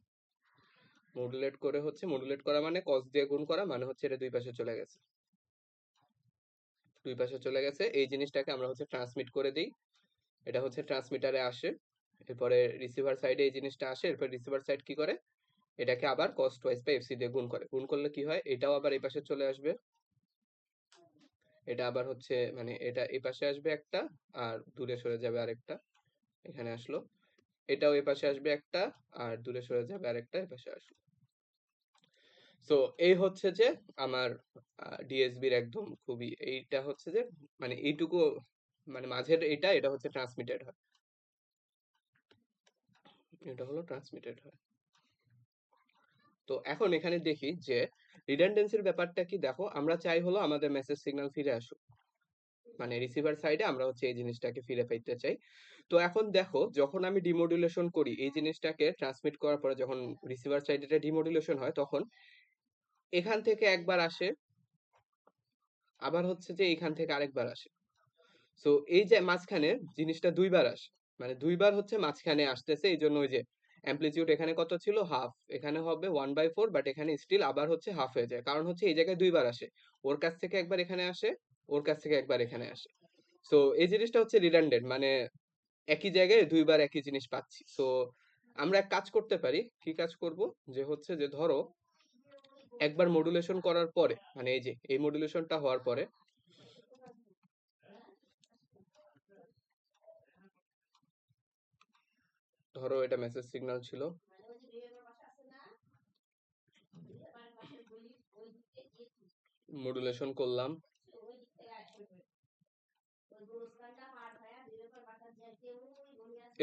মডুলেট করে হচ্ছে, মডুলেট করা মানে কস দিয়ে গুণ করা, মানে হচ্ছে এটা দুই পাশে চলে গেছে, দুই পাশে চলে গেছে। এই জিনিসটাকে আমরা হচ্ছে ট্রান্সমিট করে দিই, এটা হচ্ছে ট্রান্সমিটারে আসে, এরপরে রিসিভার সাইডে এই জিনিসটা আসে, এরপর রিসিভার সাইড কি করে, এটাকে আবার কস টোয়াইস বাই এফসি দিয়ে গুণ করে। গুণ করলে কি হয়, এটাও আবার এই পাশে চলে আসবে, এটা আবার হচ্ছে মানে এটা এই পাশে আসবে একটা, আর দূরে সরে যাবে আরেকটা, এখানে আসলো। এটাও এই পাশে আসবে একটা, আর দূরে সরে যাবে আরেকটা, এই পাশে আসলো। সো এই হচ্ছে যে আমার ডিএসবির একদম খুবই, এইটা হচ্ছে যে মানে এইটুকু মানে মাঝের এটা হচ্ছে ট্রান্সমিটেড হয়, এটা হলো ট্রান্সমিটেড হয়। তো এখন এখানে দেখি যে রিডান্ডেন্সির ব্যাপারটা কি, দেখো আমরা চাই হলো আমাদের মেসেজ সিগন্যাল ফিরে আসুক, মানে রিসিভার সাইডে আমরা হচ্ছে এই জিনিসটাকে ফিরে পাইতে চাই। তো এখন দেখো যখন আমি ডিমোডুলেশন করি এই জিনিসটাকে ট্রান্সমিট করার পরে, যখন রিসিভার সাইডে এটা ডিমোডুলেশন হয় তখন এখান থেকে একবার আসে, আবার হচ্ছে যে এখান থেকে আরেকবার আসে। সো এই যে মাঝখানে জিনিসটা দুইবার আসে, মানে দুইবার হচ্ছে মাঝখানে আসতেছে, এই জন্য ওই যে অ্যামপ্লিটিউড এখানে কত ছিল, হাফ, এখানে হবে 1/4, বাট এখানে স্টিল আবার হচ্ছে হাফ হয়ে যায়, কারণ হচ্ছে এই জায়গায় দুইবার আসে, ওর কাছ থেকে একবার এখানে আসে, ওর কাছ থেকে একবার এখানে আসে। সো এই জিনিসটা হচ্ছে রিডান্ডেন্ট, মানে একই জায়গায় দুইবার একই জিনিস পাচ্ছি। সো আমরা এক কাজ করতে পারি, কি কাজ করব, যে হচ্ছে যে ধরো একবার মডুলেশন করার পরে, মানে এই যে এই মডুলেশনটা হওয়ার পরে, ধরো এটা মেসেজ সিগন্যাল ছিল, মডুলেশন করলাম,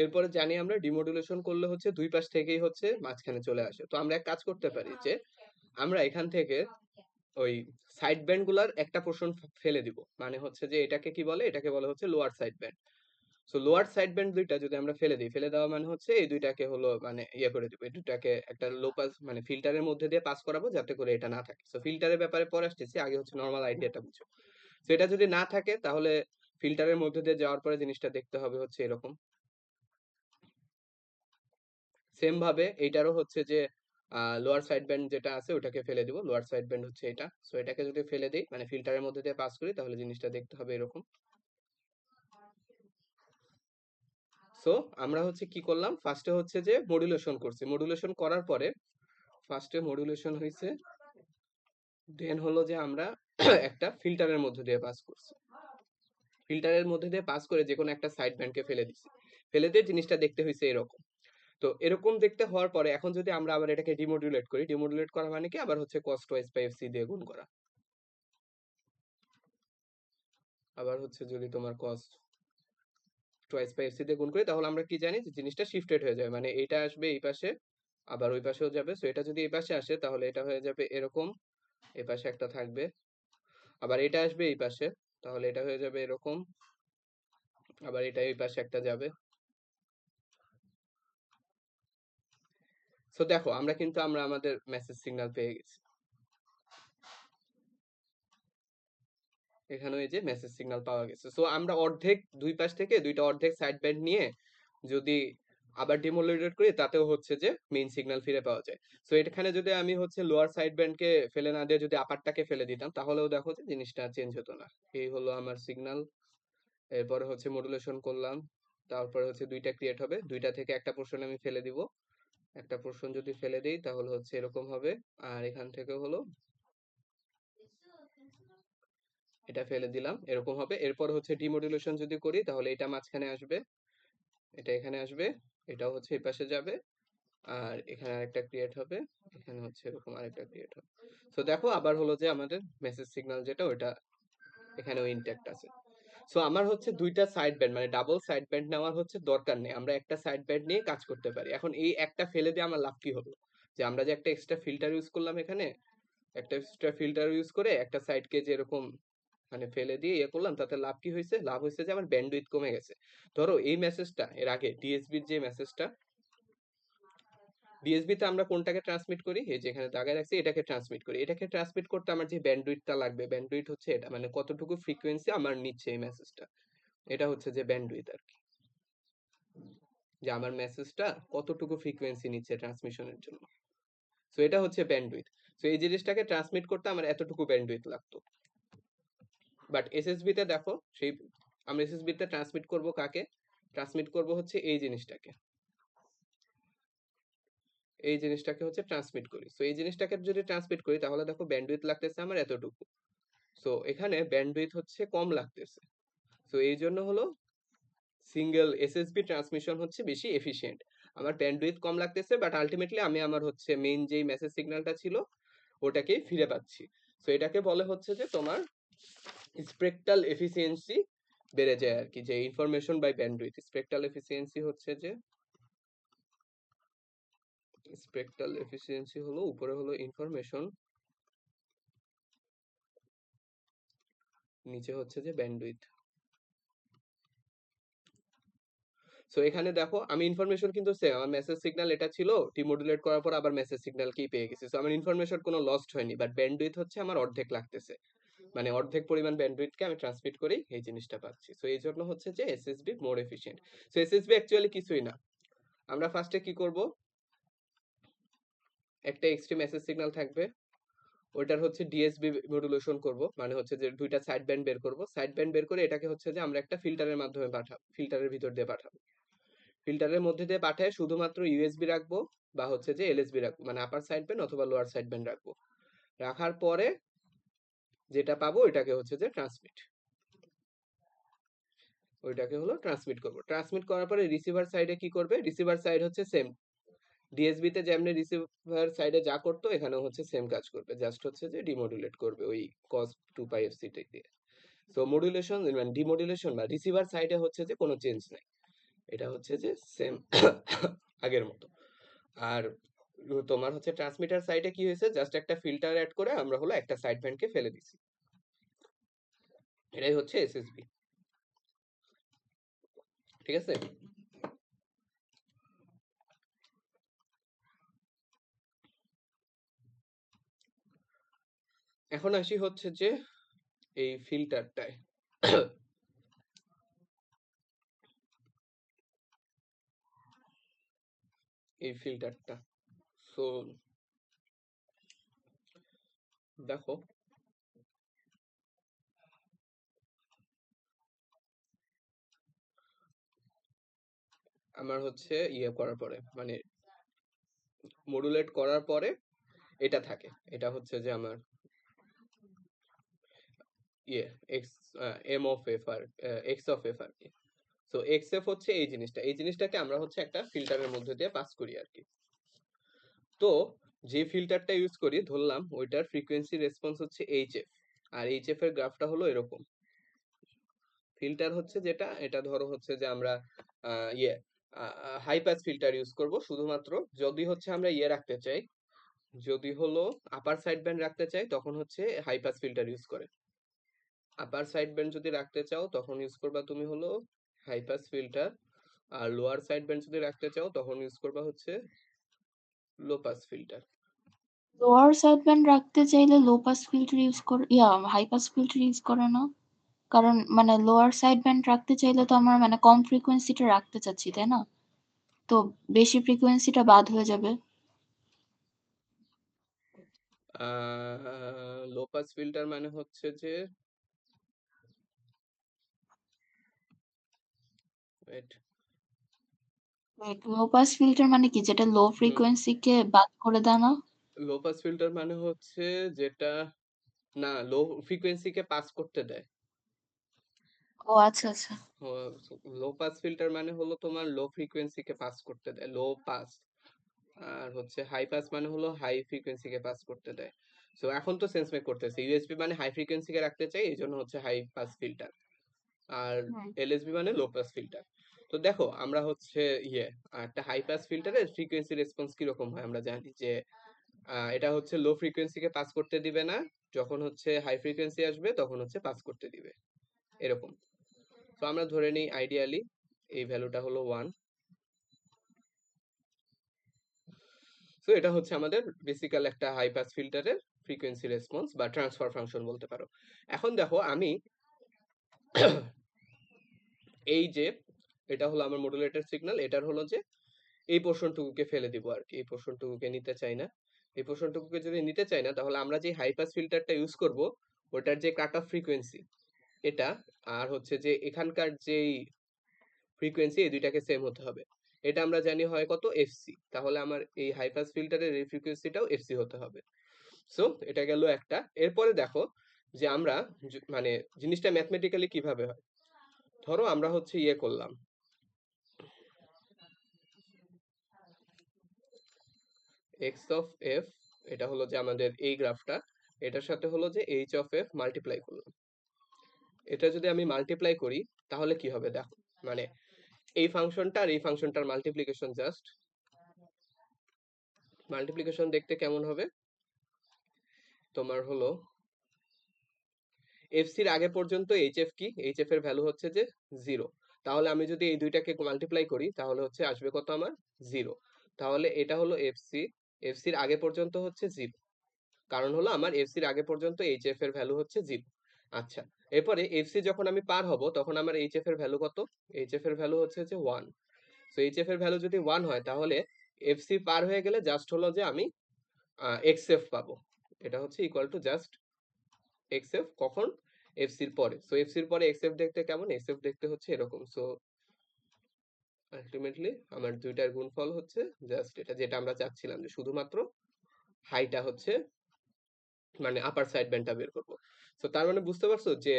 এরপরে জানি আমরা ডিমোডুলেশন করলে হচ্ছে দুই পাশ থেকেই হচ্ছে মাঝখানে চলে আসে। তো আমরা এক কাজ করতে পারি যে আমরা এখান থেকে ওই সাইড ব্যান্ড গুলার একটা পোর্শন ফেলে দিব, মানে হচ্ছে যে এটাকে কি বলে, এটাকে বলে হচ্ছে lower side band. So lower side band দুইটা যদি আমরা ফেলে দিই, ফেলে দেওয়া মানে হচ্ছে এই দুইটাকে হলো মানে ইয়ে করে দিব, এই দুইটাকে একটা লো পাস মানে ফিল্টারের মধ্যে দিয়ে পাস করাবো যাতে করে এটা না থাকে। সো ফিল্টারের ব্যাপারে পরে আসতেছি, আগে হচ্ছে নর্মাল আইডিয়াটা বুঝো। তো এটা যদি না থাকে তাহলে ফিল্টারের মধ্যে দিয়ে যাওয়ার পরে জিনিসটা দেখতে হবে হচ্ছে এরকম। সেম ভাবে এইটারও হচ্ছে যে লোয়ার সাইড ব্যান্ড যেটা আছে ওটাকে ফেলে দিব, লোয়ার সাইড ব্যান্ড হচ্ছে এটা। সো এটাকে যদি ফেলে দিই মানে ফিল্টারের মধ্যে দিয়ে পাস করি তাহলে জিনিসটা দেখতে হবে এরকম। সো আমরা হচ্ছে কি করলাম, ফার্স্টে হচ্ছে যে মডুলেশন করছি, মডুলেশন করার পরে ফার্স্টে মডুলেশন হয়েছে, দেন হলো যে আমরা একটা ফিল্টারের মধ্যে দিয়ে পাস করছি, ফিল্টারের মধ্যে দিয়ে পাস করে যে কোনো একটা সাইড ব্যান্ডকে ফেলে দিছি, ফেলে দিয়ে জিনিসটা দেখতে হয়েছে এরকম। তো এরকম দেখতে হওয়ার পরে এখন যদি আমরা আবার এটাকে ডিমোডুলেট করি, ডিমোডুলেট করা মানে কি আবার হচ্ছে cos twice by fc দিয়ে গুণ করা, আবার হচ্ছে যদি তোমার cos twice by fc দিয়ে গুণ করি তাহলে আমরা কি জানি যে জিনিসটা শিফটেড হয়ে যাবে, মানে এটা আসবে এই পাশে আবার ওই পাশেও যাবে। সো এটা যদি এই পাশে আসে তাহলে এটা হয়ে যাবে এরকম, এই পাশে একটা থাকবে, আবার এটা আসবে এই পাশে তাহলে এটা হয়ে যাবে এরকম, আবার এটা এই পাশে একটা যাবে। সো দেখো আমরা কিন্তু আমরা আমাদের মেসেজ সিগন্যাল পেয়ে গেছি, এখানে এই যে মেসেজ সিগন্যাল পাওয়া গেছে। সো আমরা অর্ধেক দুই পাশ থেকে দুইটা অর্ধেক সাইড ব্যান্ড নিয়ে যদি আবার ডিমোডুলেট করি তাতেও হচ্ছে যে মেইন সিগন্যাল ফিরে পাওয়া যায়। সো এখানে যদি আমি হচ্ছে লোয়ার সাইড ব্যান্ডকে ফেলে না দিয়ে যদি আপারটাকে ফেলে দিতাম তাহলেও দেখো যে জিনিসটা চেঞ্জ হতো না। এই হলো আমার সিগন্যাল, এরপরে হচ্ছে মডুলেশন করলাম, তারপরে হচ্ছে 2টা ক্রিয়েট হবে, 2টা থেকে একটা পোর্শন আমি ফেলে দিব, একটা পোর্শন যদি ফেলে দিই তাহলে হচ্ছে এরকম হবে, আর এখান থেকে হলো এটা ফেলে দিলাম, এরকম হবে। এরপর হচ্ছে ডিমডুলেশন যদি করি তাহলে এটা মাঝখানে আসবে, এটা এখানে আসবে, এটাও হচ্ছে এই পাশে যাবে, আর এখানে আরেকটা ক্রিয়েট হবে, এখানে হচ্ছে এরকম আরেকটা ক্রিয়েট হবে। সো দেখো আবার হলো যে আমাদের মেসেজ সিগন্যাল যেটা ওটা এখানেও ইনট্যাক্ট আছে। সো আমার হচ্ছে 2টা সাইড ব্যান্ড মানে ডাবল সাইড ব্যান্ড নেওয়ার হচ্ছে দরকার নেই, আমরা একটা সাইড ব্যান্ড নিয়ে কাজ করতে পারি। এখন এই একটা ফেলে দিয়ে আমার লাভ কি হলো, যে আমরা যে একটা এক্সট্রা ফিল্টার ইউজ করলাম এখানে, একটা এক্সট্রা ফিল্টার ইউজ করে একটা সাইডকে যেরকম মানে ফেলে দিয়ে ইয়ে করলাম, তাতে লাভ কি হয়েছে, লাভ হয়েছে যে আমার ব্যান্ডউইথ কমে গেছে। ধরো এই মেসেজটা এর আগে ডিএসবির যে মেসেজটা, ডিএসবি তে আমরা কোনটাকে ট্রান্সমিট করি, এই যে এখানে দাগায় রাখছি এটাকে ট্রান্সমিট করি, এটাকে ট্রান্সমিট করতে আমার যে ব্যান্ডউইথটা লাগবে, ব্যান্ডউইথ হচ্ছে এটা মানে কতটুকু ফ্রিকোয়েন্সি আমার নিচ্ছে এই মেসেজটা, এটা হচ্ছে যে ব্যান্ডউইথ আর কি, যে আমার মেসেজটা কতটুকু ফ্রিকোয়েন্সি নিচ্ছে ট্রান্সমিশনের জন্য। সো এটা হচ্ছে ব্যান্ডউইথ। সো এই জিনিসটাকে ট্রান্সমিট করতে আমার এতটুকু ব্যান্ডউইথ লাগতো, বাট এসএসবি তে দেখো সেই আমরা এসএসবি তে ট্রান্সমিট করব কাকে, ট্রান্সমিট করব হচ্ছে এই জিনিসটাকে, এই জিনিসটাকে হচ্ছে ট্রান্সমিট করি। সো এই জিনিসটাকে যদি ট্রান্সমিট করি তাহলে দেখো ব্যান্ডউইথ লাগতেছে আমার এতটুকু, সো এখানে ব্যান্ডউইথ হচ্ছে কম লাগতেছে। সো এই জন্য হলো সিঙ্গেল এসএসবি ট্রান্সমিশন হচ্ছে বেশি এফিশিয়েন্ট, আমার ব্যান্ডউইথ কম লাগতেছে বাট আলটিমেটলি আমি আমার হচ্ছে মেইন যেই মেসেজ সিগন্যালটা ছিল ওটাকেই ফিরে পাচ্ছি। সো এটাকে বলে হচ্ছে যে তোমার স্পেকট্রাল এফিসিয়েন্সি বেড়ে যায় আর কি, যে information by bandwidth, spectral efficiency হচ্ছে যে স্পেকট্রাল এফিসিয়েন্সি হলো উপরে হলো ইনফরমেশন, নিচে হচ্ছে যে ব্যান্ডউইথ। সো এখানে দেখো আমি ইনফরমেশন কিন্তু সেম, আমার মেসেজ সিগন্যাল এটা ছিল, ডিমোডুলেট করার পর আবার মেসেজ সিগন্যালকেই পেয়ে গেছি, সো আমার ইনফরমেশন কোনো লস্ট হয়নি, বাট ব্যান্ডউইথ হচ্ছে আমার অর্ধেক লাগতেছে, মানে অর্ধেক পরিমাণ ব্যান্ডউইথকে আমি ট্রান্সমিট করেই এই জিনিসটা পাচ্ছি। সো এই জন্য হচ্ছে যে এসএসবি মোর এফিশিয়েন্ট। সো এসএসবি অ্যাকচুয়ালি কিছুই না, আমরা ফার্স্টে কি করব, একটা এক্সট্রিম মেসেজ সিগন্যাল থাকবে, ওইটার হচ্ছে ডিএসবি মডুলেশন করব, মানে হচ্ছে যে 2টা সাইড ব্যান্ড বের করব, সাইড ব্যান্ড বের করে এটাকে হচ্ছে যে আমরা একটা ফিল্টারের মাধ্যমে পাঠাবো, ফিল্টারের ভিতর দিয়ে পাঠাবো, ফিল্টারের মধ্যে দিয়ে পাঠায় শুধুমাত্র ইউএসবি রাখবো বা হচ্ছে যে এলএসবি রাখবো, মানে আপার সাইড ব্যান্ড অথবা লোয়ার সাইড ব্যান্ড রাখবো, রাখার পরে যেটা পাবো ওইটাকে হচ্ছে যে ট্রান্সমিট, ওইটাকে হলো ট্রান্সমিট করব, ট্রান্সমিট করার পরে রিসিভার সাইডে কি করবে, রিসিভার সাইড হচ্ছে সেম ডিএসবি তে যেমনি রিসিভার সাইডে যা করতো এখানেও হচ্ছে সেম কাজ করবে, জাস্ট হচ্ছে যে ডিমোডুলেট করবে ওই cos 2πfc দিয়ে। সো মডুলেশন মানে ডিমোডুলেশন বা রিসিভার সাইডে হচ্ছে যে কোনো চেঞ্জ নাই, এটা হচ্ছে যে সেম আগের মতো। আর তোমার হচ্ছে ট্রান্সমিটার সাইডে কি হয়েছে, জাস্ট একটা ফিল্টার অ্যাড করে আমরা হলো একটা সাইড ব্যান্ডকে ফেলে দিছি, এটাই হচ্ছে এসএসবি। ঠিক আছে, এখন আসি হচ্ছে যে এই ফিল্টারটায় এই ফিল্টারটা। সো দেখো আমার হচ্ছে ইয়ে করার পরে মানে মডুলেট করার পরে এটা থাকে, এটা হচ্ছে যে আমার ইয়ে এক্স এম অফ এফ আর এক্স অফ এফ আর কি। সো এক্স এফ হচ্ছে এই জিনিসটা, এই জিনিসটাকে আমরা হচ্ছে একটা ফিল্টারের মধ্যে দিয়ে পাস করি আর কি। তো যে ফিল্টারটা ইউজ করি ধরলাম ওইটার ফ্রিকোয়েন্সি রেসপন্স হচ্ছে এইচএফ, আর এইচএফ এর গ্রাফটা হলো এরকম, ফিল্টার হচ্ছে যেটা এটা ধরো হচ্ছে যে আমরা ইয়ে হাই পাস ফিল্টার ইউজ করব শুধুমাত্র যদি হচ্ছে আমরা ইয়ে রাখতে চাই, যদি হলো আপার সাইড ব্যান্ড রাখতে চাই তখন হচ্ছে হাই পাস ফিল্টার ইউজ করে, আপার সাইড ব্যান্ড যদি রাখতে চাও তখন ইউজ করবা তুমি হলো হাই পাস ফিল্টার, আর লোয়ার সাইড ব্যান্ড যদি রাখতে চাও তখন ইউজ করবা হচ্ছে low pass filter. Lower side band রাখতে চাইলে লো পাস ফিল্টার ইউজ করে হাই পাস ফিল্টার ইউজ করে না? কারণ মানে লোয়ার সাইড ব্যান্ড রাখতে চাইলে তো আমার মানে কম ফ্রিকোয়েন্সিটা রাখতে চাচ্ছি, তাই না? তো বেশি ফ্রিকোয়েন্সিটা বাদ হয়ে যাবে। লো পাস ফিল্টার মানে হচ্ছে যে ওয়েট লো পাস ফিল্টার মানে কি, যেটা লো ফ্রিকোয়েন্সি কে বাদ করে দেয় না? লো পাস ফিল্টার মানে হচ্ছে যেটা না লো ফ্রিকোয়েন্সি কে পাস করতে দেয়। ও আচ্ছা আচ্ছা। লো পাস ফিল্টার মানে হলো তোমার লো ফ্রিকোয়েন্সি কে পাস করতে দেয়, লো পাস। আর হচ্ছে হাই পাস মানে হলো হাই ফ্রিকোয়েন্সি কে পাস করতে দেয়। সো এখন তো সেন্স মেক করতেছে, ইউএসবি মানে হাই ফ্রিকোয়েন্সি কে রাখতে চাই, এই জন্য হচ্ছে হাই পাস ফিল্টার। আর হুম। এলএসবি মানে লো পাস ফিল্টার। তো দেখো আমরা হচ্ছে একটা হাই পাস ফিল্টারের ফ্রিকোয়েন্সি রেসপন্স কিরকম হয় আমরা জানি যে এটা হচ্ছে লো ফ্রিকোয়েন্সি কে পাস করতে দিবে না, যখন হচ্ছে হাই ফ্রিকোয়েন্সি আসবে তখন হচ্ছে পাস করতে দিবে, এরকম। তো আমরা ধরে নিই আইডিয়ালি এই ভ্যালুটা হলো 1। সো এটা হচ্ছে আমাদের বেসিক্যাল একটা হাই পাস ফিল্টারের ফ্রিকোয়েন্সি রেসপন্স বা ট্রান্সফার ফাংশন বলতে পারো। এখন দেখো আমি এই যে এটা হলো আমার মডুলেটেড সিগন্যাল, এটার হলো যে এই পোর্শনটুকুকে ফেলে দিব আর কি, এই পোর্শনটুকুকে নিতে চাই না। এই পোর্শনটুকুকে যদি নিতে চাই না, তাহলে আমরা যে হাই পাস ফিল্টারটা ইউজ করব ওটার যে কাট অফ ফ্রিকোয়েন্সি এটা আর হচ্ছে যে এখানকার যেই ফ্রিকোয়েন্সি, এই দুইটাকে সেম হতে হবে। এটা আমরা জানি হয় কত, এফসি। তাহলে আমার এই হাই পাস ফিল্টারের এই ফ্রিকোয়েন্সিটাও এফসি হতে হবে। সো এটা গেল একটা। এরপরে দেখো যে আমরা মানে জিনিসটা ম্যাথমেটিক্যালি কিভাবে হয়। ধরো আমরা হচ্ছে করলাম এক্স অফ এফ, এটা হলো যে আমাদের এই গ্রাফটা, এটার সাথে হলো যে এইচ অফ এফ মাল্টিপ্লাই করলাম। এটা যদি আমি মাল্টিপ্লাই করি তাহলে কি হবে দেখো, মানে এই ফাংশনটা আর এই ফাংশনটার মাল্টিপ্লিকেশন, জাস্ট মাল্টিপ্লিকেশন দেখতে কেমন হবে তোমার হলো এফসির আগে পর্যন্ত এইচএফ কি, এইচএফ এর ভ্যালু হচ্ছে যে 0। তাহলে আমি যদি এই দুইটাকে মাল্টিপ্লাই করি তাহলে হচ্ছে আসবে কত আমার 0। তাহলে এটা হলো এফসি, এফসির আগে পর্যন্ত হচ্ছে 0, কারণ হলো আমার এফসির আগে পর্যন্ত এইচএফ এর ভ্যালু হচ্ছে 0। আচ্ছা, এরপরে এফসি যখন আমি পার হব তখন আমার এইচএফ এর ভ্যালু কত, এইচএফ এর ভ্যালু হচ্ছে যে 1। সো এইচএফ এর ভ্যালু যদি 1 হয় তাহলে এফসি পার হয়ে গেলে জাস্ট হলো যে আমি এক্সএফ পাবো। এটা হচ্ছে ইকুয়াল টু জাস্ট এক্সএফ কখন, এফসির পরে। সো এফসির পরে এক্সএফ দেখতে কেমন, এক্সএফ দেখতে হচ্ছে এরকম। সো আলটিমেটলি আমার দুইটার গুণফল হচ্ছে জাস্ট এটা, যেটা আমরা চাচ্ছিলাম যে শুধুমাত্র হাইটা হচ্ছে মানে আপার সাইড ব্যান্ডটা বের করবো। সো তার মানে বুঝতে পারছো যে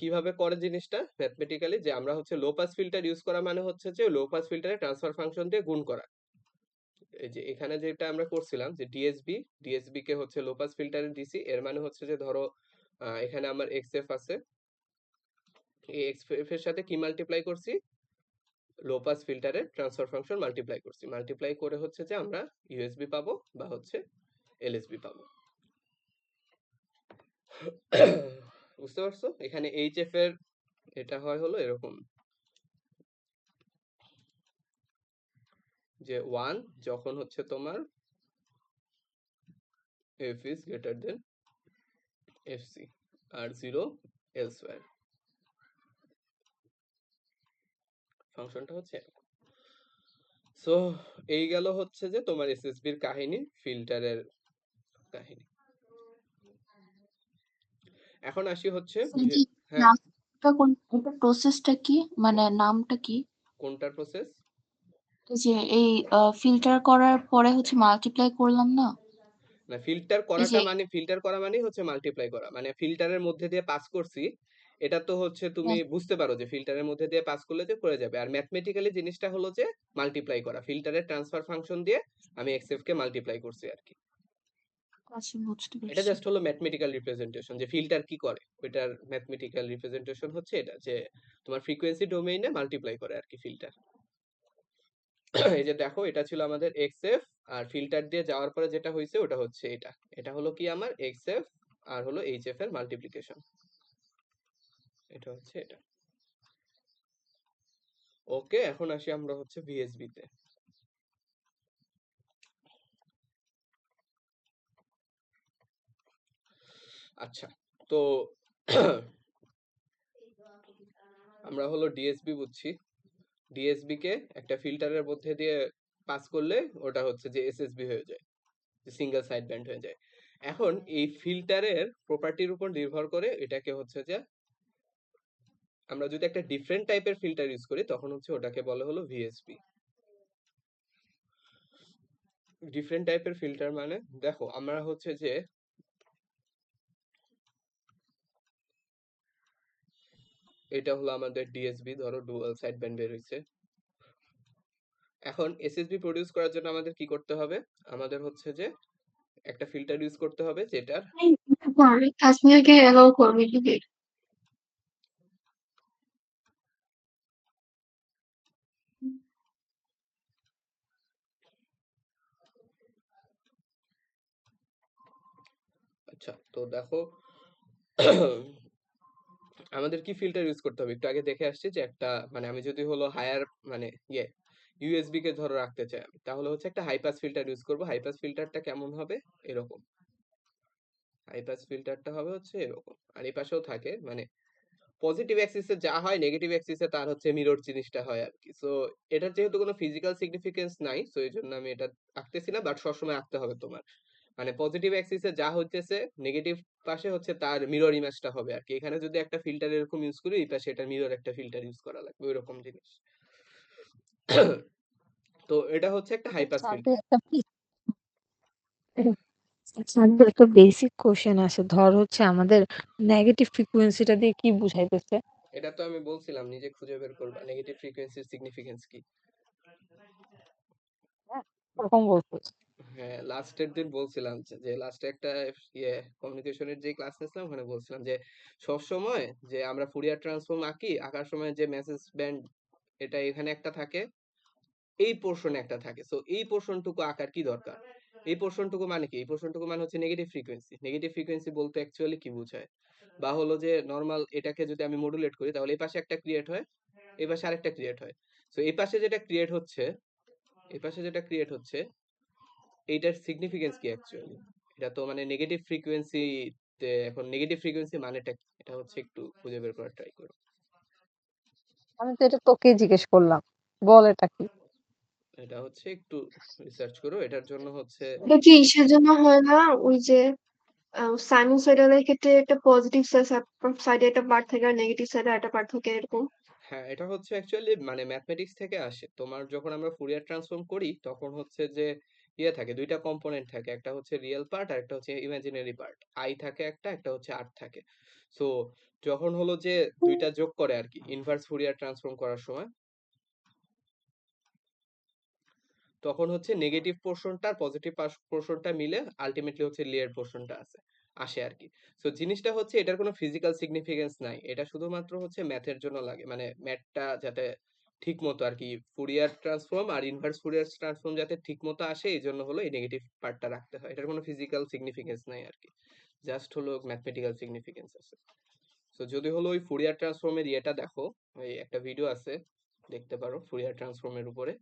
কিভাবে করে জিনিসটা ম্যাথমেটিক্যালি, যে আমরা হচ্ছে লো পাস ফিল্টার ইউজ করা মানে হচ্ছে যে লো পাস ফিল্টারে ট্রান্সফার ফাংশন দিয়ে গুণ করা। এই যে এখানে যেটা আমরা করছিলাম যে ডিএসবি, ডিএসবি কে হচ্ছে লো পাস ফিল্টারে দিছি, এর মানে হচ্ছে যে ধরো এখানে আমার এক্সএফ আছে, এই এক্সএফ এর সাথে কি মাল্টিপ্লাই করছি, লো পাস ফিল্টারের ট্রান্সফার ফাংশন মাল্টিপ্লাই করছি, মাল্টিপ্লাই করে হচ্ছে যে আমরা ইউএসবি পাবো বা হচ্ছে এলএসবি পাবো। বুঝতে পারছো, এখানে এইচএফ এর এটা হয় হলো এরকম যে 1 যখন হচ্ছে তোমার F is greater than F C, আর 0 এলসওয়্যার। ফাংশনটা হচ্ছে সো এই গেল হচ্ছে যে তোমার এসএসবির কাহিনী, ফিল্টারের কাহিনী। এখন আসি হচ্ছে এই যে হ্যাঁ। নামটা এটা প্রসেসটা কি, মানে নামটা কি? কোনটার প্রসেস? এই যে এই ফিল্টার করার পরে হচ্ছে মাল্টিপ্লাই করলাম না, না, ফিল্টার এই করাটা যে মানে ফিল্টার করা মানেই হচ্ছে মাল্টিপ্লাই করা, মানে ফিল্টারের মধ্যে দিয়ে পাস করছি, এটা তো হচ্ছে তুমি বুঝতে পারো যে ফিল্টারের মধ্যে দিয়ে পাস করলে যে করে যাবে। আর ম্যাথমেটিক্যালি জিনিসটা হলো যে মাল্টিপ্লাই করা, ফিল্টারের ট্রান্সফার ফাংশন দিয়ে আমি এক্সএফ কে মাল্টিপ্লাই করছি আর কি। আচ্ছা বুঝতে এটা পারছি। জাস্ট হলো ম্যাথমেটিক্যাল রিপ্রেজেন্টেশন, যে ফিল্টার কি করে ওইটার ম্যাথমেটিক্যাল রিপ্রেজেন্টেশন হচ্ছে এটা, যে তোমার ফ্রিকোয়েন্সি ডোমেইনে মাল্টিপ্লাই করে আর কি ফিল্টার। এই যে দেখো এটা ছিল আমাদের এক্সএফ, আর ফিল্টার দিয়ে যাওয়ার পরে যেটা হয়েছে ওটা হচ্ছে এটা, এটা হলো কি আমার এক্সএফ আর হলো এইচএফ এর মাল্টিপ্লিকেশন, এটা হচ্ছে এটা। ওকে, এখন আসি আমরা হচ্ছে ভিএসবি তে। আচ্ছা, তো আমরা হলো ডিএসবি বুঝছি, ডিএসবি কে একটা ফিল্টারের মধ্যে দিয়ে পাস করলে ওটা হচ্ছে যে এসএসবি হয়ে যায়, সিঙ্গেল সাইড ব্যান্ড হয়ে যায়। এখন এই ফিল্টারের প্রপার্টির উপর নির্ভর করে এটাকে হচ্ছে যে আমরা যদি একটা ডিফারেন্ট টাইপের ফিল্টার ইউজ করি তখন হচ্ছে ওটাকে বলে হলো ভিএসপি। ডিফারেন্ট টাইপের ফিল্টার মানে দেখো আমরা হচ্ছে যে এটা হলো আমাদের ডিএসবি, ধরো ডুয়াল সাইড ব্যান্ড বের হয়েছে। এখন এসএসবি প্রডিউস করার জন্য আমাদের কি করতে হবে, আমাদের হচ্ছে যে একটা ফিল্টার ইউজ করতে হবে যেটার তাসমিয়াকে অ্যালাউ করবে দিদি। আচ্ছা তো দেখো আমাদের কি ফিল্টার ইউজ করতে হবে একটু আগে দেখে আসছি যে একটা মানে আমি যদি হলো হায়ার মানে ইউএসবি কে ধরো রাখতে চাই আমি, তাহলে হচ্ছে একটা হাই পাস ফিল্টার ইউজ করব। হাই পাস ফিল্টারটা কেমন হবে, এরকম। হাই পাস ফিল্টারটা হবে হচ্ছে এরকম, আর এই পাশেও থাকে মানে পজিটিভ অ্যাক্সিসে যা হয় নেগেটিভ অ্যাক্সিসে তার হচ্ছে মিরর জিনিসটা হয় আর কি। সো এটার যেহেতু কোনো ফিজিক্যাল সিগনিফিকেন্স নাই, সো এই জন্য আমি এটা আঁকতেছি না, বাট সবসময় আঁকতে হবে তোমার। মানে পজিটিভ অ্যাক্সিসে যা হইতেছে নেগেটিভ পাশে হচ্ছে তার মিরর ইমেজটা হবে আর কি। এখানে যদি একটা ফিল্টার এরকম ইউজ করি, এই পাশে এটা মিরর একটা ফিল্টার ইউজ করা লাগবে, ওইরকম জিনিস। তো এটা হচ্ছে একটা হাই পাস সাথে ফিল্টার। একটা সাথে একটা বেসিক কোশ্চেন আসে, ধর হচ্ছে আমাদের নেগেটিভ ফ্রিকোয়েন্সিটা দিয়ে কি বুঝাইতেছে? এটা তো আমি বলছিলাম, নিজে খুঁজে বের করবা নেগেটিভ ফ্রিকোয়েন্সির সিগনিফিকেন্স কি। হ্যাঁ, ওরকম বলতেছে। হ্যাঁ লাস্টের দিন বলছিলাম যে লাস্টে একটা কমিউনিকেশনের যে ক্লাস নিয়েছিলাম ওখানে বলছিলাম যে সব সময় যে আমরা ফুরিয়ার ট্রান্সফর্ম আঁকি, আঁকার সময় যে মেসেজ ব্যান্ড এটা এখানে একটা থাকে, এই পোর্শনে একটা থাকে। সো এই পোর্শনটুকু আঁকার কি দরকার, এই পোর্শনটুকু মানে কি, এই পোর্শনটুকু মানে হচ্ছে নেগেটিভ ফ্রিকোয়েন্সি। নেগেটিভ ফ্রিকোয়েন্সি বলতে অ্যাকচুয়ালি কি বোঝায়, বা হলো যে নর্মাল এটাকে যদি আমি মডুলেট করি তাহলে এই পাশে একটা ক্রিয়েট হয়, এই পাশে আরেকটা ক্রিয়েট হয়। সো এই পাশে যেটা ক্রিয়েট হচ্ছে, এই পাশে যেটা ক্রিয়েট হচ্ছে এইটার সিগনিফিকেন্স কি অ্যাকচুয়ালি। এটা তো মানে নেগেটিভ ফ্রিকোয়েন্সি, এখন নেগেটিভ ফ্রিকোয়েন্সি মানেটা কি এটা হচ্ছে একটু খুঁজে বের করার ট্রাই করো। আমি তো এটা তোকে জিজ্ঞেস করলাম, বল এটা কি? এটা হচ্ছে একটু রিসার্চ করো, এটার জন্য হচ্ছে এটা কি ইসের জন্য হয় না, ওই যে সাইনুসয়েডালের ক্ষেত্রে একটা পজিটিভ সাইডে একটা পার্ট থাকে আর নেগেটিভ সাইডে একটা পার্ট থাকে এরকম? হ্যাঁ এটা হচ্ছে অ্যাকচুয়ালি মানে ম্যাথমেটিক্স থেকে আসে। তোমার যখন আমরা ফুরিয়ার ট্রান্সফর্ম করি তখন হচ্ছে যে থাকে দুইটা কম্পোনেন্ট থাকে, একটা হচ্ছে রিয়েল পার্ট আর একটা হচ্ছে ইমাজিনারি পার্ট। আই থাকে একটা, একটা হচ্ছে আর থাকে। সো যখন হলো যে দুইটা যোগ করে আর কি ইনভার্স ফুরিয়ার ট্রান্সফর্ম করার সময়, তখন হচ্ছে নেগেটিভ পোর্শনটা আর পজিটিভ পোর্শনটা মিলে আলটিমেটলি হচ্ছে লেয়ার পোর্শনটা আসে আর কি। সো জিনিসটা হচ্ছে এটার কোনো ফিজিক্যাল সিগনিফিকেন্স নাই, এটা শুধুমাত্র হচ্ছে ম্যাথের জন্য লাগে, মানে ম্যাথটা যাতে ঠিক মতো আর কি ফুরিয়ার ট্রান্সফর্ম আর ইনভার্স ফুরিয়ার ট্রান্সফর্ম যাতে ঠিক মতো আসে এই জন্য হলো এই নেগেটিভ পার্টটা রাখতে হয়। এটার কোনো ফিজিক্যাল সিগনিফিকেন্স নাই আর কি, জাস্ট হলো ম্যাথমেটিক্যাল সিগনিফিকেন্স আছে। সো যদি হলো ওই ফুরিয়ার ট্রান্সফর্মের ইয়েটা দেখো, ওই একটা ভিডিও আছে দেখতে পারো ফুরিয়ার ট্রান্সফর্মের উপরে।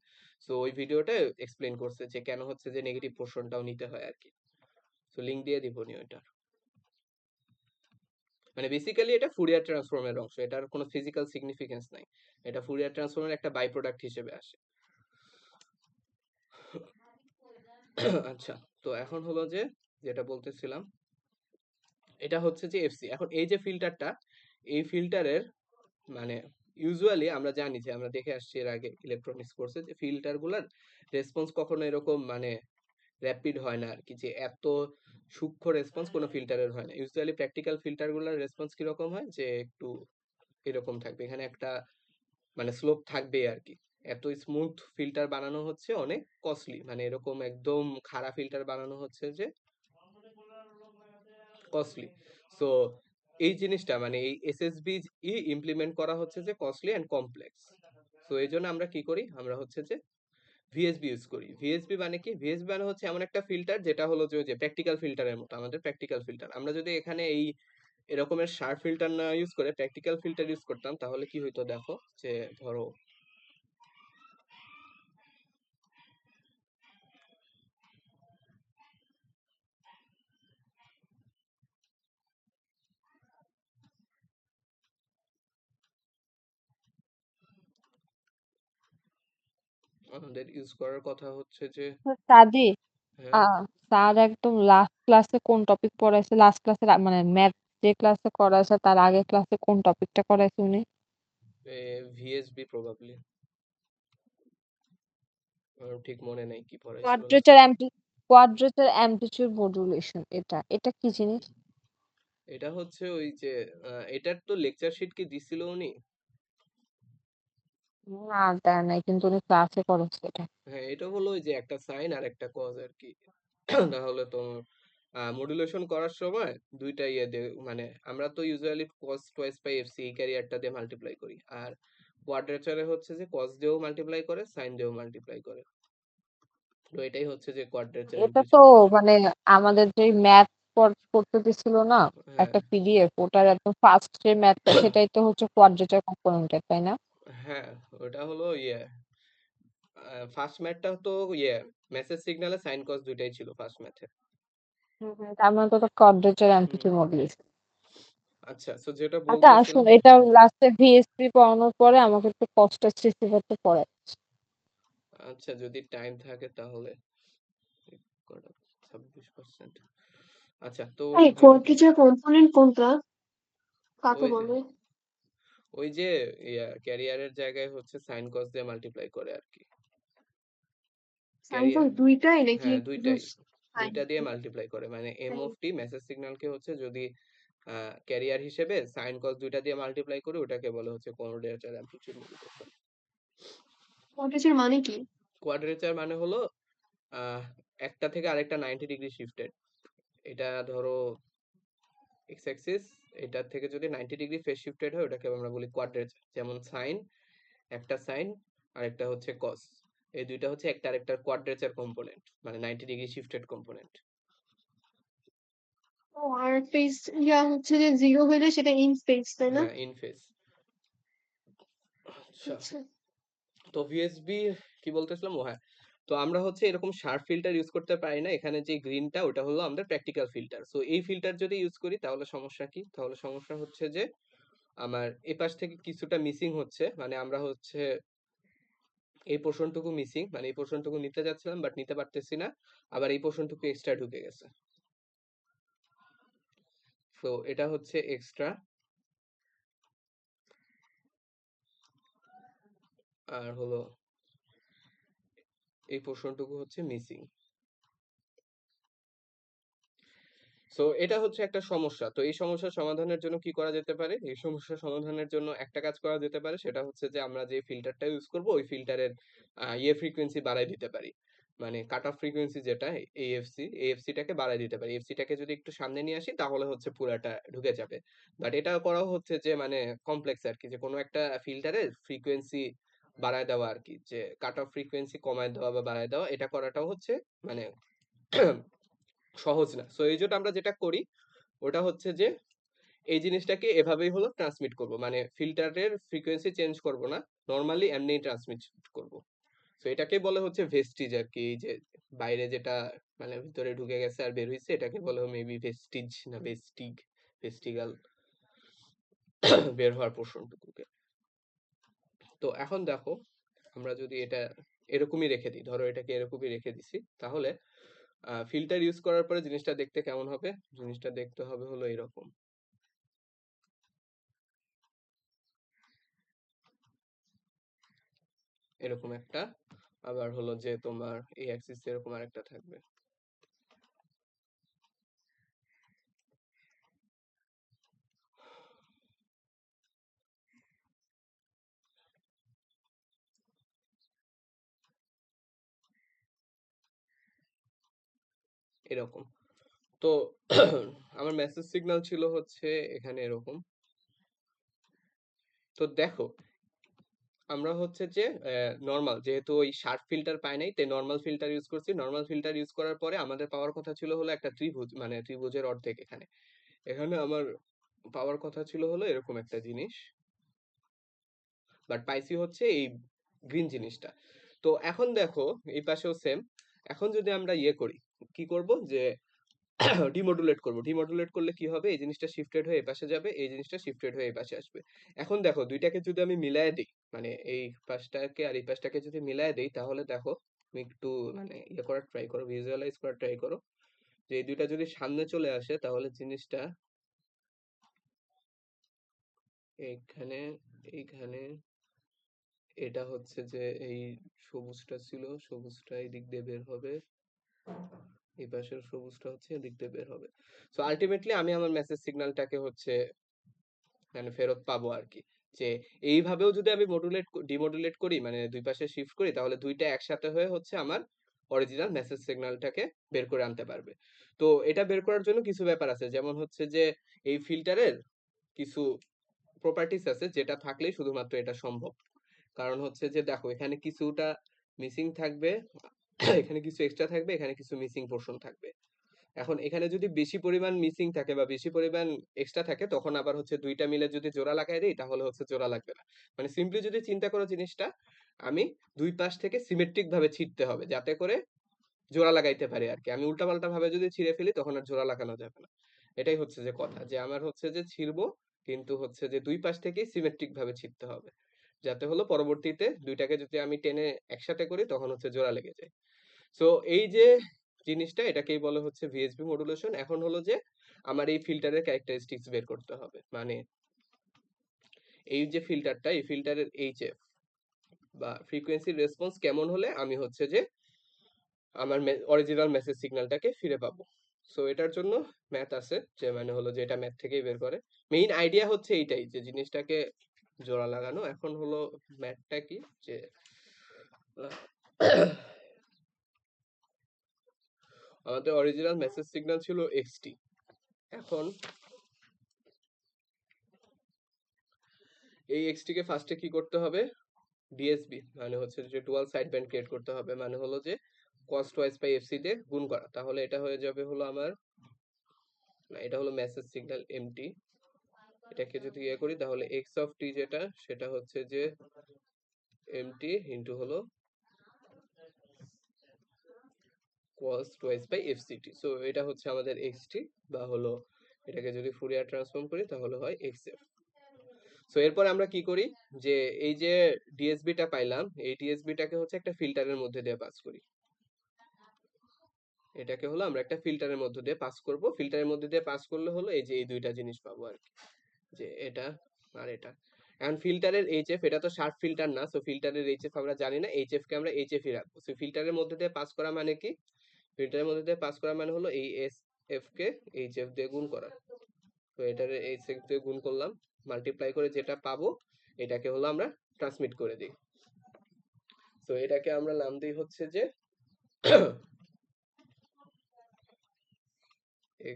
সো ওই ভিডিওটা এক্সপ্লেন করছে যে কেন হচ্ছে যে নেগেটিভ পোর্শনটাও নিতে হয় আর কি। সো লিংক দিয়ে দিব নি ওইটা। মানে বেসিক্যালি এটা ফুরিয়ার ট্রান্সফর্মের অংশ, এটার কোনো ফিজিক্যাল সিগনিফিকেন্স নাই, এটা ফুরিয়ার ট্রান্সফর্মের একটা বাই প্রোডাক্ট হিসেবে আসে। আচ্ছা তো এখন হলো যে যেটা বলতেছিলাম, এটা হচ্ছে যে এফসি। এখন এই যে ফিল্টারটা, এই ফিল্টারের মানে ইউজুয়ালি আমরা জানি যে আমরা দেখে আসছি এর আগে ইলেকট্রনিক্স কোর্সে যে ফিল্টার গুলার রেসপন্স কখনো এরকম মানে র্যাপিড হয় না আর কি, যে এত সূক্ষ্ম রেসপন্স কোনো ফিল্টারের হয় না। ইউজুয়ালি প্র্যাকটিক্যাল ফিল্টার গুলার রেসপন্স কিরকম হয় যে একটু এরকম থাকবে, এখানে একটা মানে স্লোপ থাকবে আর কি। এত স্মুথ ফিল্টার বানানো হচ্ছে অনেক কস্টলি, মানে এরকম একদম খারাপ ফিল্টার বানানো হচ্ছে যে কস্টলি। সো এই জিনিসটা মানে এই এসএসবি ইমপ্লিমেন্ট করা হচ্ছে যে কস্টলি এন্ড কমপ্লেক্স। সো এই জন্য আমরা কি করি, আমরা হচ্ছে যে ভিএসবি ইউজ করি। ভিএসবি মানে কি, ভিএসবি মানে হচ্ছে এমন একটা ফিল্টার যেটা হলো যে প্র্যাকটিক্যাল ফিল্টারের মতো, আমাদের প্র্যাকটিক্যাল ফিল্টার। আমরা যদি এখানে এই এরকমের শার্প ফিল্টার না ইউজ করে প্র্যাকটিক্যাল ফিল্টার ইউজ করতাম তাহলে কি হইতো দেখো, যে ধরো আমাদের ইউজ করার কথা হচ্ছে যে সাদি, হ্যাঁ স্যার একদম লাস্ট ক্লাসে কোন টপিক পড়াইছে, লাস্ট ক্লাসে মানে ম্যাথ যে ক্লাসে করাইছে তার আগের ক্লাসে কোন টপিকটা করাইছে উনি? ভিএসবি প্রবাবলি, আমার ঠিক মনে নেই কি পড়াইছিল লাস্ট। কোয়াড্রেচার অ্যামপ্লিটিউড মডুলেশন, এটা কি জিনিস? এটা হচ্ছে ওই যে এটার তো লেকচার শিট কি দিছিল উনি? না, দেয় নাই, কিন্তু উনি ক্লাসে করেছে এটা। হ্যাঁ, এটা হলো ওই যে একটা সাইন আর একটা কজ আর কি। তাহলে তোমার মডুলেশন করার সময় দুইটা ইয়ে দিয়ে, মানে আমরা তো usually cos twice by F C এই ক্যারিয়ারটা দিয়ে মাল্টিপ্লাই করি, আর কোয়াড্রেচারে হচ্ছে যে কজ দিয়েও মাল্টিপ্লাই করে, সাইন দিয়েও মাল্টিপ্লাই করে। তো এটাই হচ্ছে যে কোয়াড্রেচার এটা তো অ্যামপ্লিটিউড। মানে আমাদের যে ম্যাথ করতে দিছিল না, হ্যাঁ, একটা পিডিএফ, ওটার একদম ফার্স্ট যে ম্যাথটা সেটাই তো হচ্ছে কোয়াড্রেচার কম্পোনেন্টের, তাই না? হ্যাঁ, ওটা হলো ইয়ে ফার্স্ট ম্যাথটা তো ইয়ে মেসেজ সিগনালে সাইন কজ দুইটাই ছিল ফার্স্ট ম্যাথে। তার মানে তো কোয়াড্রেচার হুম, অ্যামপ্লিটিউড মডুলেশন। আচ্ছা, সো যেটা আচ্ছা, বলতেছিলাম। আসুন, এটা লাস্টে ভিএসপি পড়ানোর পরে আমাকে একটু কস্টের রিসিভারটা পড়ায়। আচ্ছা, যদি টাইম থাকে তাহলে কটা 26%। আচ্ছা, তো এই এটা কি? কোয়াড্রেচার কম্পোনেন্ট কোনটা? কাকে ওই যে বলে? ওই যে ক্যারিয়ারের জায়গায় হচ্ছে সাইন কস দিয়ে মাল্টিপ্লাই করে আর কি। সাইন ক্যারিয়ার, কস দুইটাই নাকি হ্যাঁ শুধু দুইটাই, সাইন? দুইটা দিয়ে মাল্টিপ্লাই করে, মানে এম অফ টি মেসেজ সিগন্যালকে হচ্ছে যদি ক্যারিয়ার হিসেবে সাইন কস দুইটা দিয়ে মাল্টিপ্লাই করে, ওটাকে বলে হচ্ছে কোয়াড্রেচার অ্যামপ্লিটিউড মডুলেশন। কোয়াড্রেচার মানে কি? কোয়াড্রেচার মানে হলো আহ একটা থেকে আরেকটা 90 ডিগ্রি শিফটেড। এটা ধরো এক্স অ্যাক্সিস, এটার থেকে যদি 90 ডিগ্রি ফেজ শিফটেড হয় ওটাকে আমরা বলি কোয়াড্রেচার। যেমন সাইন, একটা সাইন আর একটা হচ্ছে কস, এই দুইটা হচ্ছে একটা আরেকটার কোয়াড্রেচার কম্পোনেন্ট, মানে 90 ডিগ্রি শিফটেড কম্পোনেন্ট। ও, আর ফেজ ইয়া হচ্ছে যে জিরো হইলে সেটা ইন ফেজ, তাই না? হ্যাঁ, ইন ফেজ। আচ্ছা, আচ্ছা। তো ভিএসবি কি বলতেছিলাম, ও হ্যাঁ, তো আমরা হচ্ছে এরকম শার্প ফিল্টার ইউজ করতে পারি না। এখানে যে গ্রিনটা ওটা হলো আমাদের প্র্যাকটিক্যাল ফিল্টার। সো এই ফিল্টার যদি ইউজ করি তাহলে সমস্যা কি? তাহলে সমস্যা হচ্ছে যে আমার এপাশ থেকে কিছুটা মিসিং হচ্ছে, মানে আমরা হচ্ছে এই পোর্শনটুকু মিসিং, মানে এই পোর্শনটুকু নিতে যাচ্ছিলাম বাট নিতে পারতেছি না, আবার এই পোর্শনটুকু এক্সট্রা ঢুকে গেছে। তো এটা হচ্ছে এক্সট্রা, আর হলো এই পোর্শনটুকু হচ্ছে মিসিং। সো এটা হচ্ছে একটা সমস্যা। তো এই সমস্যার সমাধানের জন্য কি করা যেতে পারে? এই সমস্যার সমাধানের জন্য একটা কাজ করা যেতে পারে, সেটা হচ্ছে যে আমরা যে ফিল্টারটা ইউজ করব ওই ফিল্টারের ফ্রিকোয়েন্সি বাড়াই দিতে পারি, মানে কাট অফ ফ্রিকোয়েন্সি যেটা এএফসিটাকে বাড়াই দিতে পারি। এফসিটাকে যদি একটু সামনে নিয়ে আসি তাহলে হচ্ছে পুরাটা ঢুকে যাবে। বাট এটা করা হচ্ছে যে মানে কমপ্লেক্স আর কি, যে কোনো একটা ফিল্টারের ফ্রিকোয়েন্সি বাড়ায় দেওয়া আর কি, যে কাট অফ ফ্রিকোয়েন্সি কমায় দেওয়া বা বাড়ায় দেওয়া, এটা করাটাও হচ্ছে মানে সহজ না। সো এই জন্য আমরা যেটা করি ওটা হচ্ছে যে এই জিনিসটাকে এভাবেই হলো ট্রান্সমিট করব, মানে ফিল্টারের ফ্রিকোয়েন্সি চেঞ্জ করব না, নরমালি এমনিই ট্রান্সমিট করব। তো এটাকে বলে হচ্ছে ভেস্টিজ আর কি, এই যে বাইরে যেটা মানে ভিতরে ঢুকে গেছে আর বের হইছে এটাকে বলে মেবি ভেস্টিজ না ভেস্টিগ, ভেস্টিগাল, বের হওয়ার পোর্শনটুকুকে। তো এখন দেখো, আমরা যদি এটা এরকমই রেখে দিই, ধরো এটাকে এরকমই রেখে দিছি, তাহলে ফিল্টার ইউজ করার পরে জিনিসটা দেখতে কেমন হবে? জিনিসটা দেখতে হবে হলো এরকম, এরকম একটা, আবার হলো যে তোমার এই অ্যাক্সিস এরকম আরেকটা থাকবে। এরকম। তো আমার মেসেজ সিগন্যাল ছিল হচ্ছে এখানে এরকম। তো দেখো, আমরা হচ্ছে যে নর্মাল, যেহেতু ওই শার্প ফিল্টার পাই নাই তাই নর্মাল ফিল্টার ইউজ করছি। নর্মাল ফিল্টার ইউজ করার পরে আমাদের পাওয়ার কথা ছিল হলো একটা ত্রিভুজ, মানে ত্রিভুজের অর্ধেক। এখানে এখানে আমার পাওয়ার কথা ছিল হলো এরকম একটা জিনিস, বাট পাইছি হচ্ছে এই গ্রিন জিনিসটা। তো এখন দেখো এই পাশেও সেম। এখন যদি আমরা করি, কি করব যে ডিমোডুলেট করব। ডিমোডুলেট করলে কি হবে? এই জিনিসটা শিফটেড হয়ে এই পাশে যাবে, এই জিনিসটা শিফটেড হয়ে এই পাশে আসবে। এখন দেখো দুইটাকে যদি আমি মিলায় দিই, মানে এই পাশটাকে আর এই পাশটাকে যদি মিলায় দিই, তাহলে দেখো তুমি একটু মানে করার ট্রাই করো, ভিজুয়ালাইজ করার ট্রাই করো, যে এই দুইটা যদি সামনে চলে আসে তাহলে জিনিসটা এইখানে এইখানে এটা হচ্ছে যে এই সবুজটা ছিল, সবুজটা এই দিক দিয়ে বের হবে, এই পাশের সবুজটা হচ্ছে এদিক দিয়ে বের হবে। সো আলটিমেটলি আমি আমার মেসেজ সিগন্যালটাকে হচ্ছে মানে ফেরত পাবো আর কি। যে এইভাবেও যদি আমি ডিমোডুলেট করি, মানে দুই পাশে শিফট করি, তাহলে দুইটা একসাথে হয়ে হচ্ছে আমার অরিজিনাল মেসেজ সিগন্যালটাকে বের করে আনতে পারবে। তো এটা বের করার জন্য কিছু ব্যাপার আছে, যেমন হচ্ছে যে এই ফিল্টারের কিছু প্রপার্টিস আছে যেটা থাকলেই শুধুমাত্র এটা সম্ভব। কারণ হচ্ছে যে দেখো, এখানে কিছুটা মিসিং থাকবে, এখানে কিছু এক্সট্রা থাকবে, এখানে কিছু মিসিং পোর্শন থাকবে। এখন এখানে যদি বেশি পরিমাণ মিসিং থাকে বা বেশি পরিমাণ এক্সট্রা থাকে, তখন আবার হচ্ছে দুইটা মিলে যদি জোড়া লাগাই দিই, তাহলে হচ্ছে জোড়া লাগবে না। মানে সিম্পলি যদি চিন্তা করো জিনিসটা, আমি দুই পাশ থেকে সিমেট্রিক ভাবে ছিটতে হবে যাতে করে জোড়া লাগাইতে পারি আর কি। আমি উল্টাপাল্টা ভাবে যদি ছিঁড়ে ফেলি, তখন আর জোড়া লাগানো যাবে না। এটাই হচ্ছে যে কথা, যে আমার হচ্ছে যে ছিঁড়বো, কিন্তু হচ্ছে যে দুই পাশ থেকেই সিমেট্রিক ভাবে ছিঁড়তে হবে, যাতে হলো পরবর্তীতে দুইটাকে যদি আমি টেনে একসাথে করি, তখন হচ্ছে জোড়া লেগে যায়। সো এই যে জিনিসটা, এটাকেই বলে হচ্ছে ভিএসবি মডুলেশন। এখন হলো যে আমার এই ফিল্টারের ক্যারেক্টারিস্টিক্স বের করতে হবে, মানে এই যে ফিল্টারটা, এই ফিল্টারের এইচএফ বা ফ্রিকোয়েন্সি রেসপন্স কেমন হলে আমি হচ্ছে যে আমার অরিজিনাল মেসেজ সিগন্যালটাকে ফিরে পাবো। সো এটার জন্য ম্যাথ আছে, যে মানে হলো যে এটা ম্যাথ থেকেই বের করে। মেইন আইডিয়া হচ্ছে এইটাই, যে জিনিসটাকে জোড়া লাগানো। এখন হলো ম্যাথটা কি, যে আমাদের অরিজিনাল মেসেজ সিগন্যাল ছিল এক্সটি। এখন এই এক্সটি কে ফার্স্টে কি করতে হবে, ডিএসবি মানে হচ্ছে যে ডুয়াল সাইড ব্যান্ড ক্রিয়েট করতে হবে, মানে হলো যে cos টুয়াইস বাই এফসি দিয়ে গুণ করা। তাহলে এটা হয়ে যাবে হলো আমার, না এটা হলো মেসেজ সিগন্যাল এমটি। এটাকে যদি ইয়ে করি, তাহলে এক্স অফ টি যেটা, সেটা হচ্ছে যে এমটি ইন্টু হলো cos টুয়াইস বাই এফসিটি। সো এটা হচ্ছে আমাদের এক্সটি, বা হলো এটাকে যদি ফুরিয়ার ট্রান্সফর্ম করি, তাহলে হয় এক্সএফ। সো এরপর আমরা কি করি, যে এই যে ডিএসবিটা পাইলাম, এই ডিএসবিটাকে হচ্ছে একটা ফিল্টারের মধ্যে দিয়ে পাস করি। এটাকে হলো আমরা একটা ফিল্টারের মধ্যে দিয়ে পাস করব। ফিল্টারের মধ্যে দিয়ে পাস করলে হলো এই যে এই দুইটা জিনিস পাবো আর কি, যে এটা আর এটা। এখন ফিল্টারের এইচএফ, এটা তো শার্প ফিল্টার না, সো ফিল্টারের এইচএফ আমরা জানি না, এইচএফ কে আমরা এইচএফই রাখবো। সো ফিল্টারের মধ্যে দিয়ে পাস করা মানে কি, ফিল্টারের মধ্যে দিয়ে পাস করা মানে হলো এই এসএফ কে এইচএফ দিয়ে গুণ করা। তো এটার এইচএফ দিয়ে গুণ করলাম, মাল্টিপ্লাই করে যেটা পাবো, এটাকে হলো আমরা ট্রান্সমিট করে দিই। তো এটাকে আমরা নাম দিই হচ্ছে যে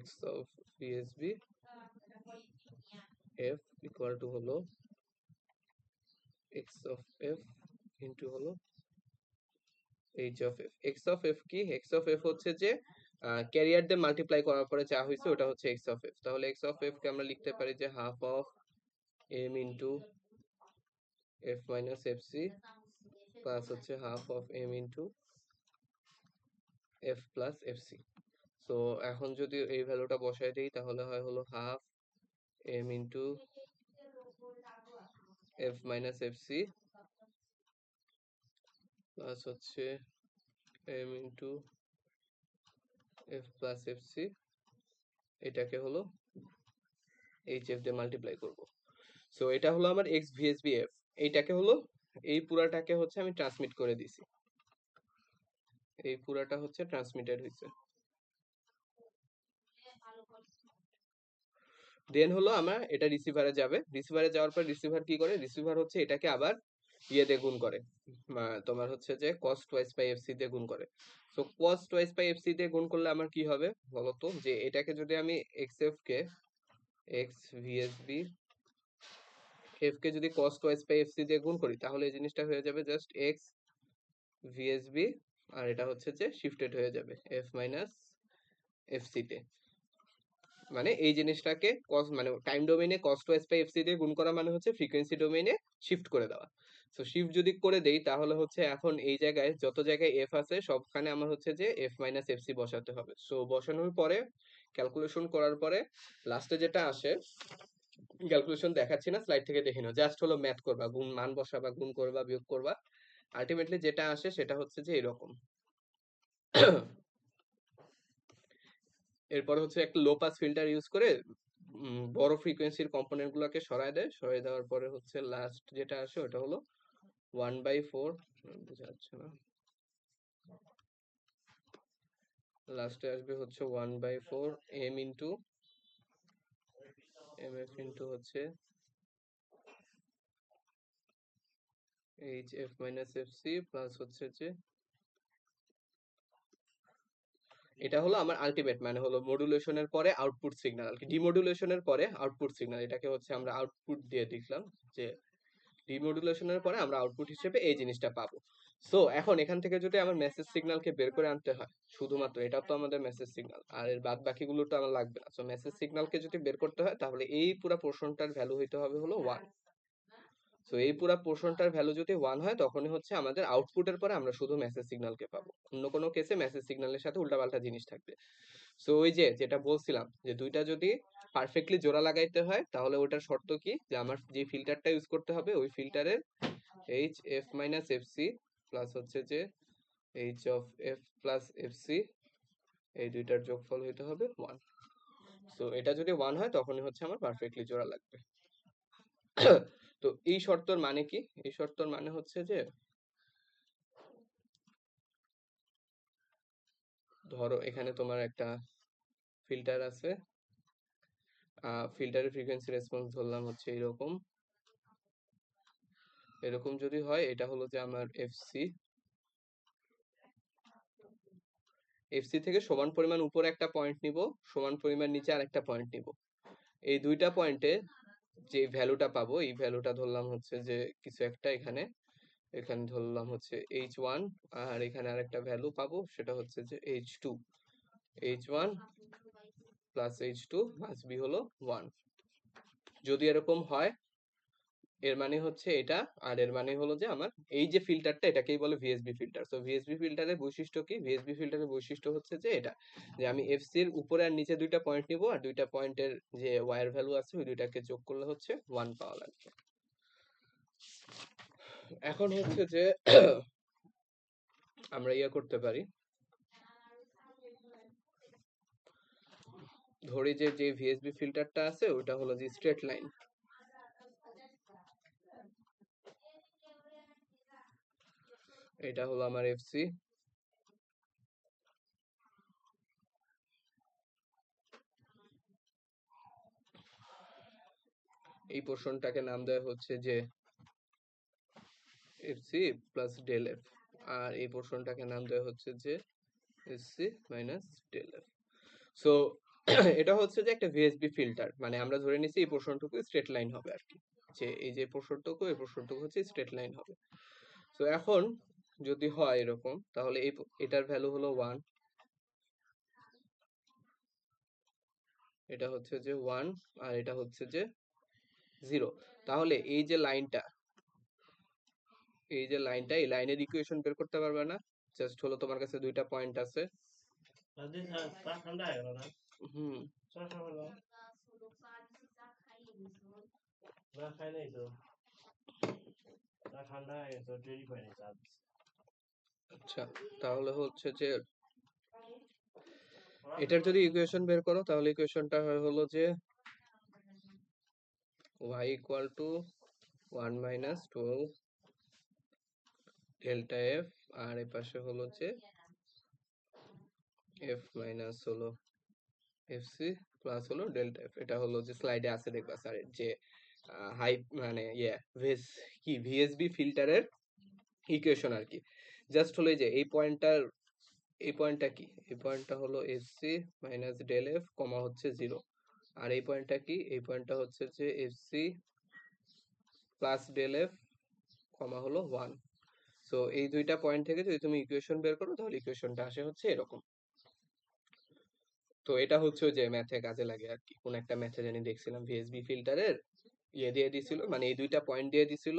x of VSB f equal to হলো x of f into হলো h of f। x of f কি, x of f হচ্ছে যে ক্যারিয়ার দিয়ে মাল্টিপ্লাই করার পরে যা হয়েছে ওটা হচ্ছে x of f। তাহলে x of f কে আমরা লিখতে পারি যে half of m into f minus fc plus হচ্ছে half of m into f plus fc। So এখন যদি এই ভ্যালুটা বসাই দিই, তাহলে হয় হলো half m into f minus fc plus হচ্ছে m into f plus fc, এটাকে হলো hf দিয়ে মাল্টিপ্লাই করব। সো এটা হলো আমার x vsb f। এইটাকে হলো, এই পুরাটাকে হচ্ছে আমি ট্রান্সমিট করে দিছি, এই পুরাটা হচ্ছে ট্রান্সমিটেড হয়েছে। দেন হলো আমার এটা রিসিভারে যাবে, রিসিভারে যাওয়ার পর রিসিভার কি করে, রিসিভার হচ্ছে এটাকে আবার ইয়ে দিয়ে গুণ করে, তোমার হচ্ছে যে cos টুয়াইস বাই এফসি দিয়ে গুণ করে। So cos twice by F C দিয়ে গুণ করলে আমার কি হবে বলতো, যে এটাকে যদি আমি xf কে x vsb f কে যদি cos টুয়াইস বাই এফসি দিয়ে গুণ করি, তাহলে এই জিনিসটা হয়ে যাবে জাস্ট x vsb, আর এটা হচ্ছে যে শিফটেড হয়ে যাবে f মাইনাস fc তে। মানে এই জিনিসটাকে cos মানে টাইম ডোমেইনে cos টুয়াইস বাই এফসি দিয়ে গুণ করা মানে হচ্ছে ফ্রিকোয়েন্সি ডোমেইনে শিফট করে দেওয়া। সো শিফট যদি করে দেই, তাহলে হচ্ছে এখন এই জায়গায় যত জায়গায় f আছে সবখানে আমার হচ্ছে যে f মাইনাস fc বসাতে হবে। সো বসানোর পরে ক্যালকুলেশন করার পরে লাস্টে যেটা আসে, ক্যালকুলেশন দেখাচ্ছি না, স্লাইড থেকে দেখে নাও, জাস্ট হলো ম্যাথ করবা, গুণ মান বসাবা, গুণ করবা, বিয়োগ করবা, আলটিমেটলি যেটা আসে সেটা হচ্ছে যে এরকম। এরপর হচ্ছে একটা লো পাস ফিল্টার ইউজ করে বড় ফ্রিকোয়েন্সির কম্পোনেন্ট গুলোকে সরায় দেয়, সরাই দেওয়ার পরে হচ্ছে লাস্ট যেটা আসে ওটা হলো 1/4, বোঝা যাচ্ছে না, লাস্টে আসবে হচ্ছে 1/4 m ইন্টু mf ইন্টু হচ্ছে hf মাইনাস fc প্লাস হচ্ছে যে এটা হলো আমার আলটিমেট, মানে হলো মডুলেশনের পরে আউটপুট সিগন্যাল আর কি, ডিমডুলেশনের পরে আউটপুট সিগন্যাল, এটাকে হচ্ছে আমরা আউটপুট দিয়ে লিখলাম যে ডিমডুলেশনের পরে আমরা আউটপুট হিসেবে এই জিনিসটা পাবো। সো এখন এখান থেকে যদি আমার মেসেজ সিগন্যালকে বের করে আনতে হয়, শুধুমাত্র এটা তো আমাদের মেসেজ সিগন্যাল, আর এর বাদ বাকিগুলো তো আমার লাগবে না। সো মেসেজ সিগন্যালকে যদি বের করতে হয় তাহলে এই পুরো পোর্শনটার ভ্যালু হইতে হবে হলো 1। সো এই পুরো পোর্শনটার ভ্যালু যদি 1 হয় তখনই হচ্ছে আমাদের আউটপুটের পরে আমরা শুধু মেসেজ সিগন্যালকে পাবো, অন্য কোনো কেসে মেসেজ সিগন্যালের সাথে উল্টাপাল্টা জিনিস থাকবে। সো ওই যে যেটা বলছিলাম যে দুইটা যদি পারফেক্টলি জোড়া লাগাইতে হয় তাহলে ওটার শর্ত কি, যে আমার যে ফিল্টারটা ইউজ করতে হবে ওই ফিল্টারের hf মাইনাস fc প্লাস হচ্ছে যে h of f plus fc, এই দুইটার যোগফল হইতে হবে 1। সো এটা যদি 1 হয় তখনই হচ্ছে আমার পারফেক্টলি জোড়া লাগবে। তো এই শর্তর মানে কি, এই শর্তর মানে হচ্ছে যে ধরো এখানে তোমার একটা ফিল্টার আছে, ফিল্টারের ফ্রিকোয়েন্সি রেসপন্স ধরলাম হচ্ছে এরকম, এরকম যদি হয় এটা হলো যে আমার fc থেকে সমান পরিমাণ উপরে একটা পয়েন্ট নিব, সমান পরিমাণ নিচে আরেকটা পয়েন্ট নিব, এই দুইটা পয়েন্টে যে ভ্যালুটা পাবো এই ভ্যালুটা ধরলাম হচ্ছে যে কিছু একটা এখানে, এখানে ধরলাম হচ্ছে h1, আর এখানে আরেকটা ভ্যালু পাবো সেটা হচ্ছে যে h2, h1 plus h2 must be হলো 1। যদি এরকম হয় এর মানে হচ্ছে এটা, আর এর মানে হলো যে আমার এই যে ফিল্টারটা এটাকেই বলে ভিএসবি ফিল্টার। তো ভিএসবি ফিল্টারের বৈশিষ্ট্য কি, ভিএসবি ফিল্টারের বৈশিষ্ট্য হচ্ছে যে এটা, যে আমি এফসি এর উপরে আর নিচে দুইটা পয়েন্ট নিব, আর দুইটা পয়েন্টের যে ওয়ার ভ্যালু আছে ওই দুইটাকে যোগ করলে হচ্ছে 1 পাওয়া লাগবে। এখন হচ্ছে যে আমরা ইয়ে করতে পারি, ধরি যে যে ভিএসবি ফিল্টারটা আছে ওটা হলো যে স্ট্রেট লাইন, এটা হলো আমার এফসি, এই পোর্শনটাকে নাম দেওয়া হচ্ছে যে এফসি প্লাস ডেল এফ, আর এই পোর্শনটাকে নাম দেওয়া হচ্ছে যে F C minus del F. So এটা হচ্ছে যে একটা ভিএসবি ফিল্টার, মানে আমরা ধরে নিছি এই পোর্শনটুকু স্ট্রেট লাইন হবে আর কি, যে এই যে পোর্শনটুকু এই পোর্শনটুকু হচ্ছে স্ট্রেট লাইন হবে। তো এখন যদি হয় এরকম তাহলে এটার ভ্যালু হলো 1, এটা হচ্ছে যে 1, আর এটা হচ্ছে যে 0। তাহলে এই যে লাইনটা, এই যে লাইনটা, এই লাইনের ইকুয়েশন বের করতে পারবে না, জাস্ট হলো তোমার কাছে দুইটা পয়েন্ট আছে, হুম আচ্ছা, তাহলে হচ্ছে যে এটার যদি ইকুয়েশন বের করো তাহলে ইকুয়েশনটা হলো যে y equal to 1 minus 12 delta F, আর এই পাশে হলো যে এফ মাইনাস হলো এফসি প্লাস হলো ডেল্টা এফ। এটা হলো যে স্লাইডে আছে দেখবা স্যার, যে হাই মানে কি ভিএসবি ফিল্টারের ইকুয়েশন আর কি, জাস্ট হলো এই যে এই পয়েন্টটার, এই পয়েন্টটা কি, এই পয়েন্টটা হলো এফসি মাইনাস ডেল এফ কমা হচ্ছে 0, আর এই পয়েন্টটা কি, এই পয়েন্টটা হচ্ছে যে এফসি প্লাস ডেল এফ কমা হলো 1। সো এই দুইটা পয়েন্ট থেকে যদি তুমি ইকুয়েশন বের করো তাহলে ইকুয়েশনটা আসে হচ্ছে এরকম। তো এটা হচ্ছে যে ম্যাথে কাজে লাগে আর কি, কোন একটা ম্যাথে জানি দেখছিলাম ভিএসবি ফিল্টারের ইয়ে দিয়ে দিছিল, মানে এই দুইটা পয়েন্ট দিয়ে দিছিল,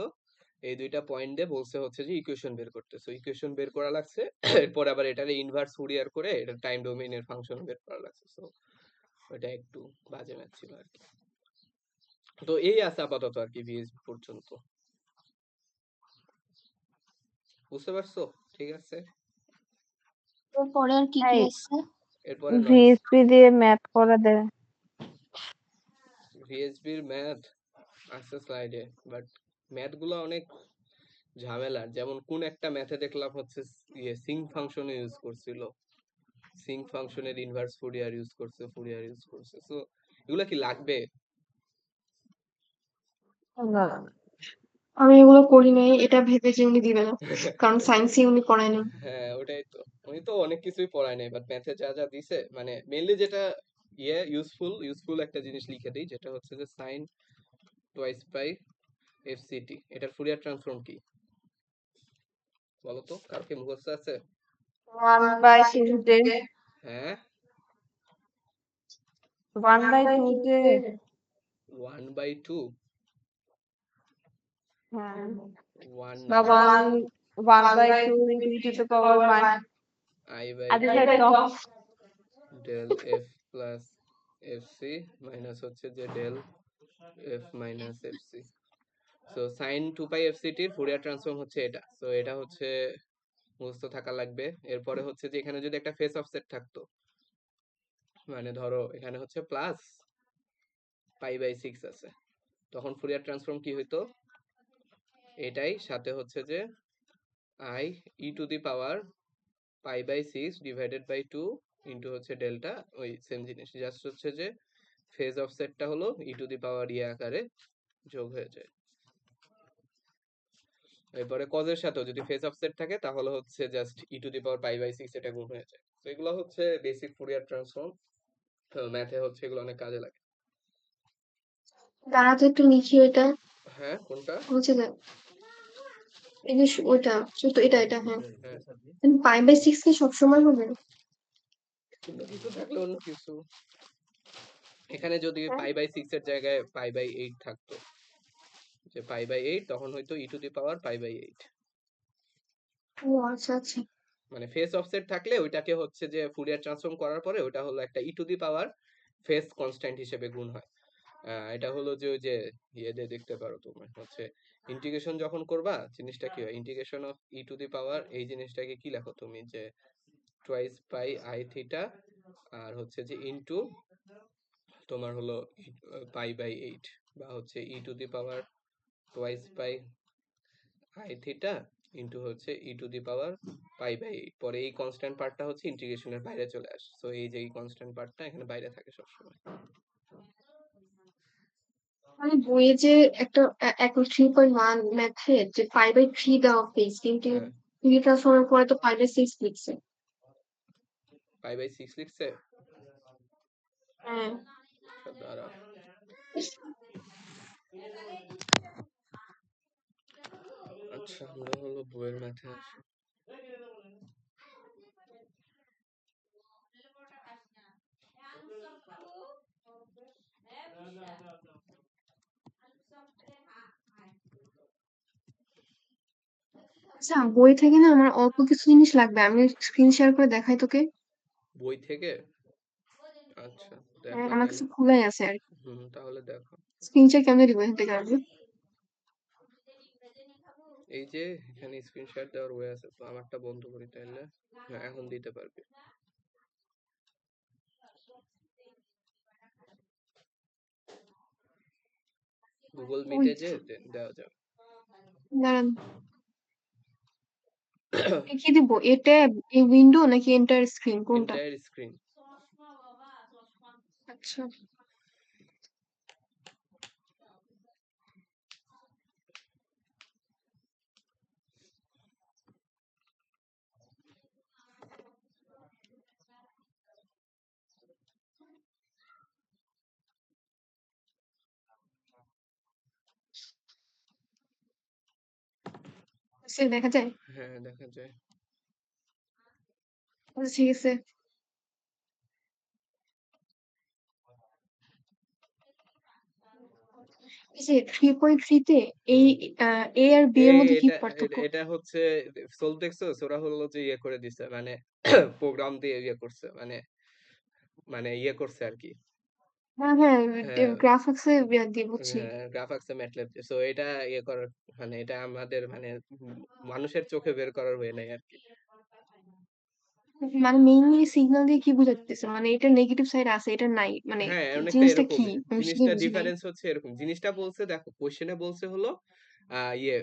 এই দুইটা পয়েন্ট দিয়ে বলছে হচ্ছে যে ইকুয়েশন বের করতে। সো ইকুয়েশন বের করা লাগছে, এরপর আবার এটারে ইনভার্স ফুরিয়ার করে এটা টাইম ডোমেইনের ফাংশন বের করা লাগছে। সো ওটা একটু বাজে ম্যাথ ছিল আর কি। তো এই আছে আপাতত আর কি ভিএসবি পর্যন্ত, বুঝতে পারছো? ঠিক আছে, এরপরে আর কি কি এই আছে? এরপরে নয়েজ। ভিএসপি দিয়ে ম্যাথ করা দেয়। ভিএসবির ম্যাথ আছে স্লাইডে, বাট ম্যাথগুলো অনেক ঝামেলার। যেমন কোন একটা ম্যাথে দেখলাম হচ্ছে সিঙ্ক ফাংশনে ইউজ করছিল, সিঙ্ক ফাংশনের ইনভার্স ফুরিয়ার ইউজ করছে। সো এগুলা কি লাগবে? না, আমি এগুলো করি নাই, এটা ভেবে যে উনি দিবে না, কারণ সায়েন্সই উনি পড়ায় না। হ্যাঁ, ওটাই তো। উনি তো অনেক কিছুই পড়ায় নাই, বাট ম্যাথে যা যা দিছে মানে মেইনলি যেটা ইউজফুল একটা জিনিস লিখে দিই, যেটা হচ্ছে যে সাইন টুয়াইস পাই এফসিটি, এটার ফুরিয়ার ট্রান্সফর্ম কি বলো তো, কার কি মুখস্থ আছে? 1/2 হ্যাঁ, 1/2 1/2 হ্যাঁ, ওয়ান বা 1/2 into e to the power I by other 2 side of del F plus F C minus হচ্ছে যে del F minus F C. So sine 2 pi F C T এর ফুরিয়ার ট্রান্সফর্ম হচ্ছে এটা। সো এটা হচ্ছে মুখস্থ থাকা লাগবে। এরপরে হচ্ছে যে এখানে যদি একটা ফেস অফসেট থাকতো, মানে ধরো এখানে হচ্ছে প্লাস π/6 আছে, তখন ফুরিয়ার ট্রান্সফর্ম কি হইতো, এটাই সাথে হচ্ছে যে i e to the power π/6 divided by 2 into হচ্ছে ডেল্টা, ওই সেম জিনিস, জাস্ট হচ্ছে যে ফেজ অফসেটটা হলো e টু দি পাওয়ার আকারে যোগ হয়ে যায়। এরপরে কজের সাথেও যদি ফেজ অফসেট থাকে তাহলে হচ্ছে just e to the power π/6 এটা গুণ হয়ে যায়। তো এগুলো হচ্ছে বেসিক ফুরিয়ার ট্রান্সফর্ম, ম্যাথে হচ্ছে এগুলো অনেক কাজে লাগে। দাঁড়াতে একটু লিখি ওইটা, হ্যাঁ, কোনটা? হচ্ছে যে এই যে ওইটা, তো এটা হ্যাঁ, হ্যাঁ, π/6 কি সবসময় হবে? অন্য কিছু থাকলে অন্য কিছু। এখানে যদি হ্যাঁ, π/6 এর জায়গায় π/8 থাকতো, যে π/8 তখন হয়তো e টু দি পাওয়ার π/8। ও আচ্ছা আচ্ছা। মানে ফেস অফসেট থাকলে ওইটাকে হচ্ছে যে ফুরিয়ার ট্রান্সফর্ম করার পরে ওটা হলো একটা e to the power face constant হিসেবে গুণ হয়। এটা হলো যে ওই যে ইয়েতে দেখতে পারো তোমরা, হচ্ছে ইন্টিগ্রেশন যখন করবা জিনিসটা কি হয়, integration of e to the power, এই জিনিসটাকে কি লেখো তুমি, যে টুয়াইস পাই আই থিটা আর হচ্ছে যে ইনটু তোমার হলো π/8, বা হচ্ছে e to the power twice pi I theta into হচ্ছে e টু দি পাওয়ার π/8। পরে এই কনস্ট্যান্ট পার্টটা হচ্ছে ইন্টিগ্রেশনের বাইরে চলে আসে, সো এই যে এই কনস্ট্যান্ট পার্টটা এখানে বাইরে থাকে সবসময়। মানে বইয়ে যে একটা 3.1 ম্যাথে যে 5/3 দেওয়া পেজ, কিন্তু হ্যাঁ, ফুরিয়ার ট্রান্সফর্মের পরে তো 5/6 লিখছে। π/6 লিখছে। হ্যাঁ, আচ্ছা, দাঁড়া, আচ্ছা আমরা হলো বইয়ের ম্যাথে আসি। আচ্ছা বই থেকে না আমার অল্প কিছু জিনিস লাগবে, আমি স্ক্রিন শেয়ার করে দেখাই তোকে। বই থেকে? আচ্ছা, হ্যাঁ, দেখো আমার তাহলে। কাছে খোলাই আছে আর কি। তাহলে দেখো, স্ক্রিন শেয়ার কেমনে দিব এখান থেকে আমি? এই যে এখানে স্ক্রিনশট দেওয়ার ওয়ে আছে, তো আমারটা বন্ধ করি তাহলে। হ্যাঁ, এখন দিতে পারবি। গুগল ওই মিটে যে দেওয়া যাবে। দাঁড়ান, এ কি দিব, এ ট্যাব, এ উইন্ডো নাকি এন্টার স্ক্রিন, কোনটা? Entire screen. আচ্ছা সে দেখা যায়। হ্যাঁ, দেখা যায়। আচ্ছা ঠিক আছে। এই যে 3.3 তে এই এ আর বি এর এই মধ্যে কি এটা পার্থক্য? এটা হচ্ছে সোল দেখছো, ওরা হলো যে ইয়ে করে দিছে, মানে প্রোগ্রাম দিয়ে ইয়ে করছে, মানে মানে ইয়ে করছে আর কি। হ্যাঁ হ্যাঁ, হ্যাঁ, গ্রাফিক্সে দিয়ে বুঝছি। গ্রাফিক্সে ম্যাটল্যাব, সো এটা ইয়ে করার, মানে এটা আমাদের মানে মানুষের চোখে বের করার হয়ে নাই আর কি। মানে মেইনলি সিগন্যাল দিয়ে কি বুঝাইতেছে? মানে এটার নেগেটিভ সাইড আছে, এটার নাই। মানে হ্যাঁ, অনেকটা জিনিসটা কি? এরকমই। আমি সেটাই জিনিসটা বুঝি নাই। ডিফারেন্স হচ্ছে এরকম। জিনিসটা বলছে দেখো কোয়েশ্চেনে বলছে হলো ইয়ে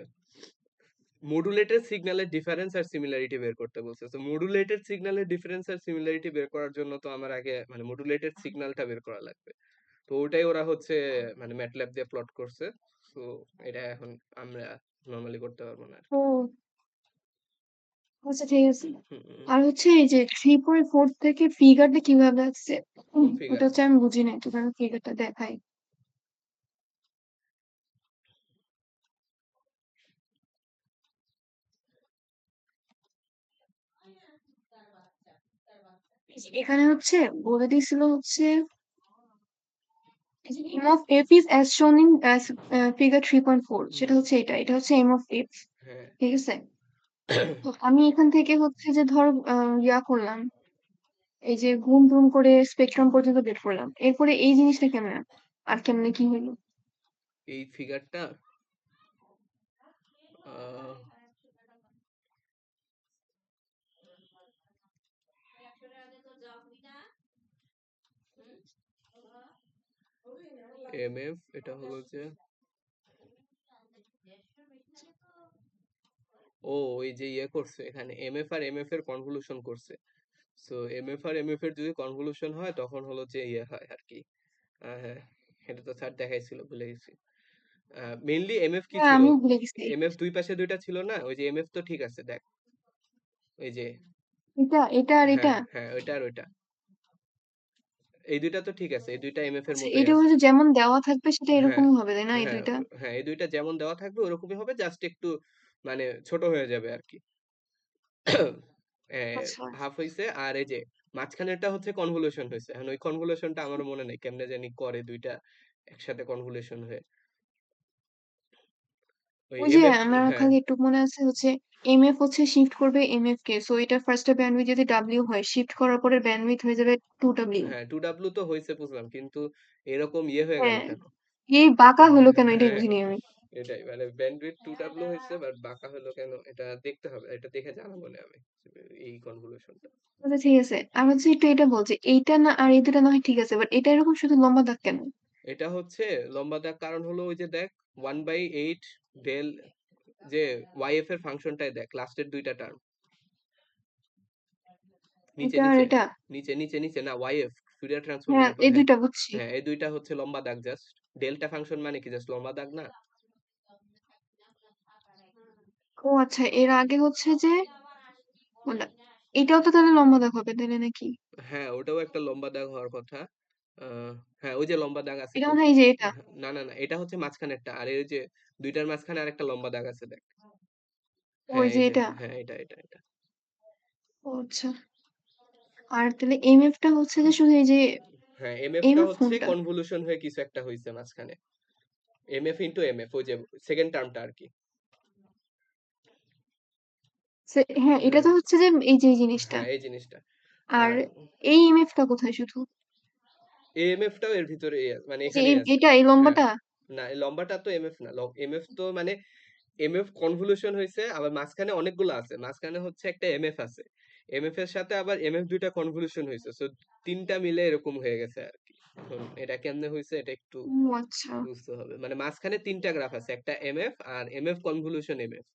মডুলেটেড সিগন্যালের ডিফারেন্স আর সিমিলারিটি বের করতে বলছে। তো মডুলেটেড সিগন্যালের ডিফারেন্স আর সিমিলারিটি বের করার জন্য তো আমার আগে মানে মডুলেটেড সিগন্যালটা বের করা লাগবে। তো ওটাই ওরা হচ্ছে মানে ম্যাটল্যাব দিয়ে প্লট করছে। তো এটা এখন আমরা নরমালি করতে পারবো না আর কি। ও আচ্ছা ঠিক আছে। হুম, আর হচ্ছে এই যে 3.4 থেকে ফিগারটা কিভাবে আসছে? কোন ওটা ফিগার? হচ্ছে আমি বুঝি নাই। তোকে আমি ফিগারটা দেখাই। এই যে এখানে হচ্ছে বলে দিয়েছিল হচ্ছে m of f is as shown in as figure 3.4 সেটা হুম, হচ্ছে এটা হচ্ছে m of f হ্যাঁ। ঠিক আছে। তো আমি এখান থেকে হচ্ছে যে ধর ইয়া করলাম, এই যে গুণ টুন করে স্পেকট্রাম পর্যন্ত বের করলাম, এরপরে এই জিনিসটা কেমনে আর কেমনে কি হইলো? এই ফিগারটা আহ এমএফ এটা হলো যে ওই যে ইয়ে করছে এখানে এমএফ আর এমএফ এর কনভলিউশন করছে। সো এমএফ আর এমএফ এর যদি কনভলিউশন হয় তখন হলো যে ইয়ে হয় আর কি। হ্যাঁ, এটা তো স্যার দেখাইছিল ভুলে গেছি। মেইনলি এমএফ কি হ্যাঁ ছিল? আমিও ভুলে গেছি। এমএফ দুই পাশে দুইটা ছিল না? ওই যে এমএফ তো ঠিক আছে দেখ। ওই যে এটা আর এটা। হ্যাঁ, হ্যাঁ, ওইটা আর ওইটা। এই দুইটা তো ঠিক আছে। এই দুইটা এমএফ এর আচ্ছা মতোই এটা আছে। হচ্ছে যেমন দেওয়া থাকবে সেটা হ্যাঁ, এরকমই হবে তাই না এই হ্যাঁ, দুইটা? হ্যাঁ, এই দুইটা যেমন দেওয়া থাকবে ওরকমই হবে জাস্ট একটু মানে ছোট হয়ে যাবে আর কি। আচ্ছা হাফ হইছে আর এই যে মাঝখানেরটা হচ্ছে কনভলিউশন হয়েছে। এখন ওই কনভলিউশনটা আমারও মনে নেই কেমনে জানি করে দুইটা একসাথে কনভলিউশন হয়ে। ওই ওই যে এমএফ আমার হ্যাঁ, খালি একটু মনে আছে হচ্ছে এমএফ হচ্ছে শিফট করবে এমএফ কে, সো এটা ফার্স্টে ব্যান্ডউইথ যদি ডাব্লিউ হয়, শিফট করার পরে ব্যান্ডউইথ হয়ে যাবে 2W। হ্যাঁ 2W তো হইছে বুঝলাম কিন্তু এরকম ইয়ে হয়ে গেল হ্যাঁ কেন? এই বাঁকা হলো হ্যাঁ, কেন এটাই হ্যাঁ, বুঝিনি আমি। এটাই মানে ব্যান্ডউইথ 2W হয়েছে বাট বাঁকা হলো কেন এটা দেখতে হবে। এটা দেখে জানাবো না আমি এই কনভলিউশনটা। আচ্ছা ঠিক আছে, আমি হচ্ছে একটু এটা বলছি, এইটা না আর এই দুটা না হয় ঠিক আছে, বাট এটা এরকম শুধু লম্বা দাগ কেন? এটা হচ্ছে লম্বা দাগ কারণ হলো ওই যে দেখ 1/8 ডেল যে ওয়াইএফ এর ফাংশনটাই দেখ লাস্টের দুইটা টার্ম নিচে এটা আর নিচে এটা। নিচে নিচে নিচে না ওয়াইএফ ফুরিয়ার ট্রান্সফর্ম হ্যাঁ নেওয়ার পর এই হ্যাঁ দুইটা বুঝছি। হ্যাঁ এই দুইটা হচ্ছে লম্বা দাগ জাস্ট ডেল্টা ফাংশন মানে কি জাস্ট লম্বা দাগ না। ও আচ্ছা এর আগে হচ্ছে যে কোনটা? এটাও তো তাহলে লম্বা দাগ হবে তাহলে নাকি? হ্যাঁ ওটাও একটা লম্বা দাগ হওয়ার কথা। হ্যাঁ ওই যে লম্বা দাগ আছে এটা তো। মনে হয় এই যে এটা। না না না এটা হচ্ছে মাঝখানেরটা আর এই যে দুইটার মাঝখানে আরেকটা লম্বা দাগ আছে দেখ। ওই হ্যাঁ যে এই যে এটা। হ্যাঁ এটা। ও আচ্ছা। আর তাহলে এমএফ টা হচ্ছে যে শুধু এই যে হ্যাঁ এমএফটা এমএফ হচ্ছে কোনটা? কনভলিউশন হয়ে কিছু একটা হয়েছে মাঝখানে। এমএফ ইন্টু এমএফ ওই যে সেকেন্ড টার্মটা আর কি। হ্যাঁ এটা হ্যাঁ তো হচ্ছে যে এই যে এই জিনিসটা। হ্যাঁ এই জিনিসটা। আর আর এই এমএফ টা কোথায় শুধু? এএমএফটাও এর ভিতরে মানে এই যে এখানেই আছে। এটা এই হ্যাঁ লম্বাটা? না এই লম্বাটা তো এমএফ না এমএফ তো মানে এমএফ কনভলিউশন হয়েছে আবার মাঝখানে অনেকগুলো আছে মাঝখানে হচ্ছে একটা এমএফ আছে এমএফ এর সাথে আবার এমএফ দুইটা কনভলিউশন হয়েছে সো তিনটা মিলে এরকম হয়ে গেছে আর কি। এখন এটা কেমনে হয়েছে এটা একটু ও আচ্ছা। বুঝতে হবে মানে মাঝখানে তিনটা গ্রাফ আছে একটা এমএফ আর এমএফ কনভলিউশন এমএফ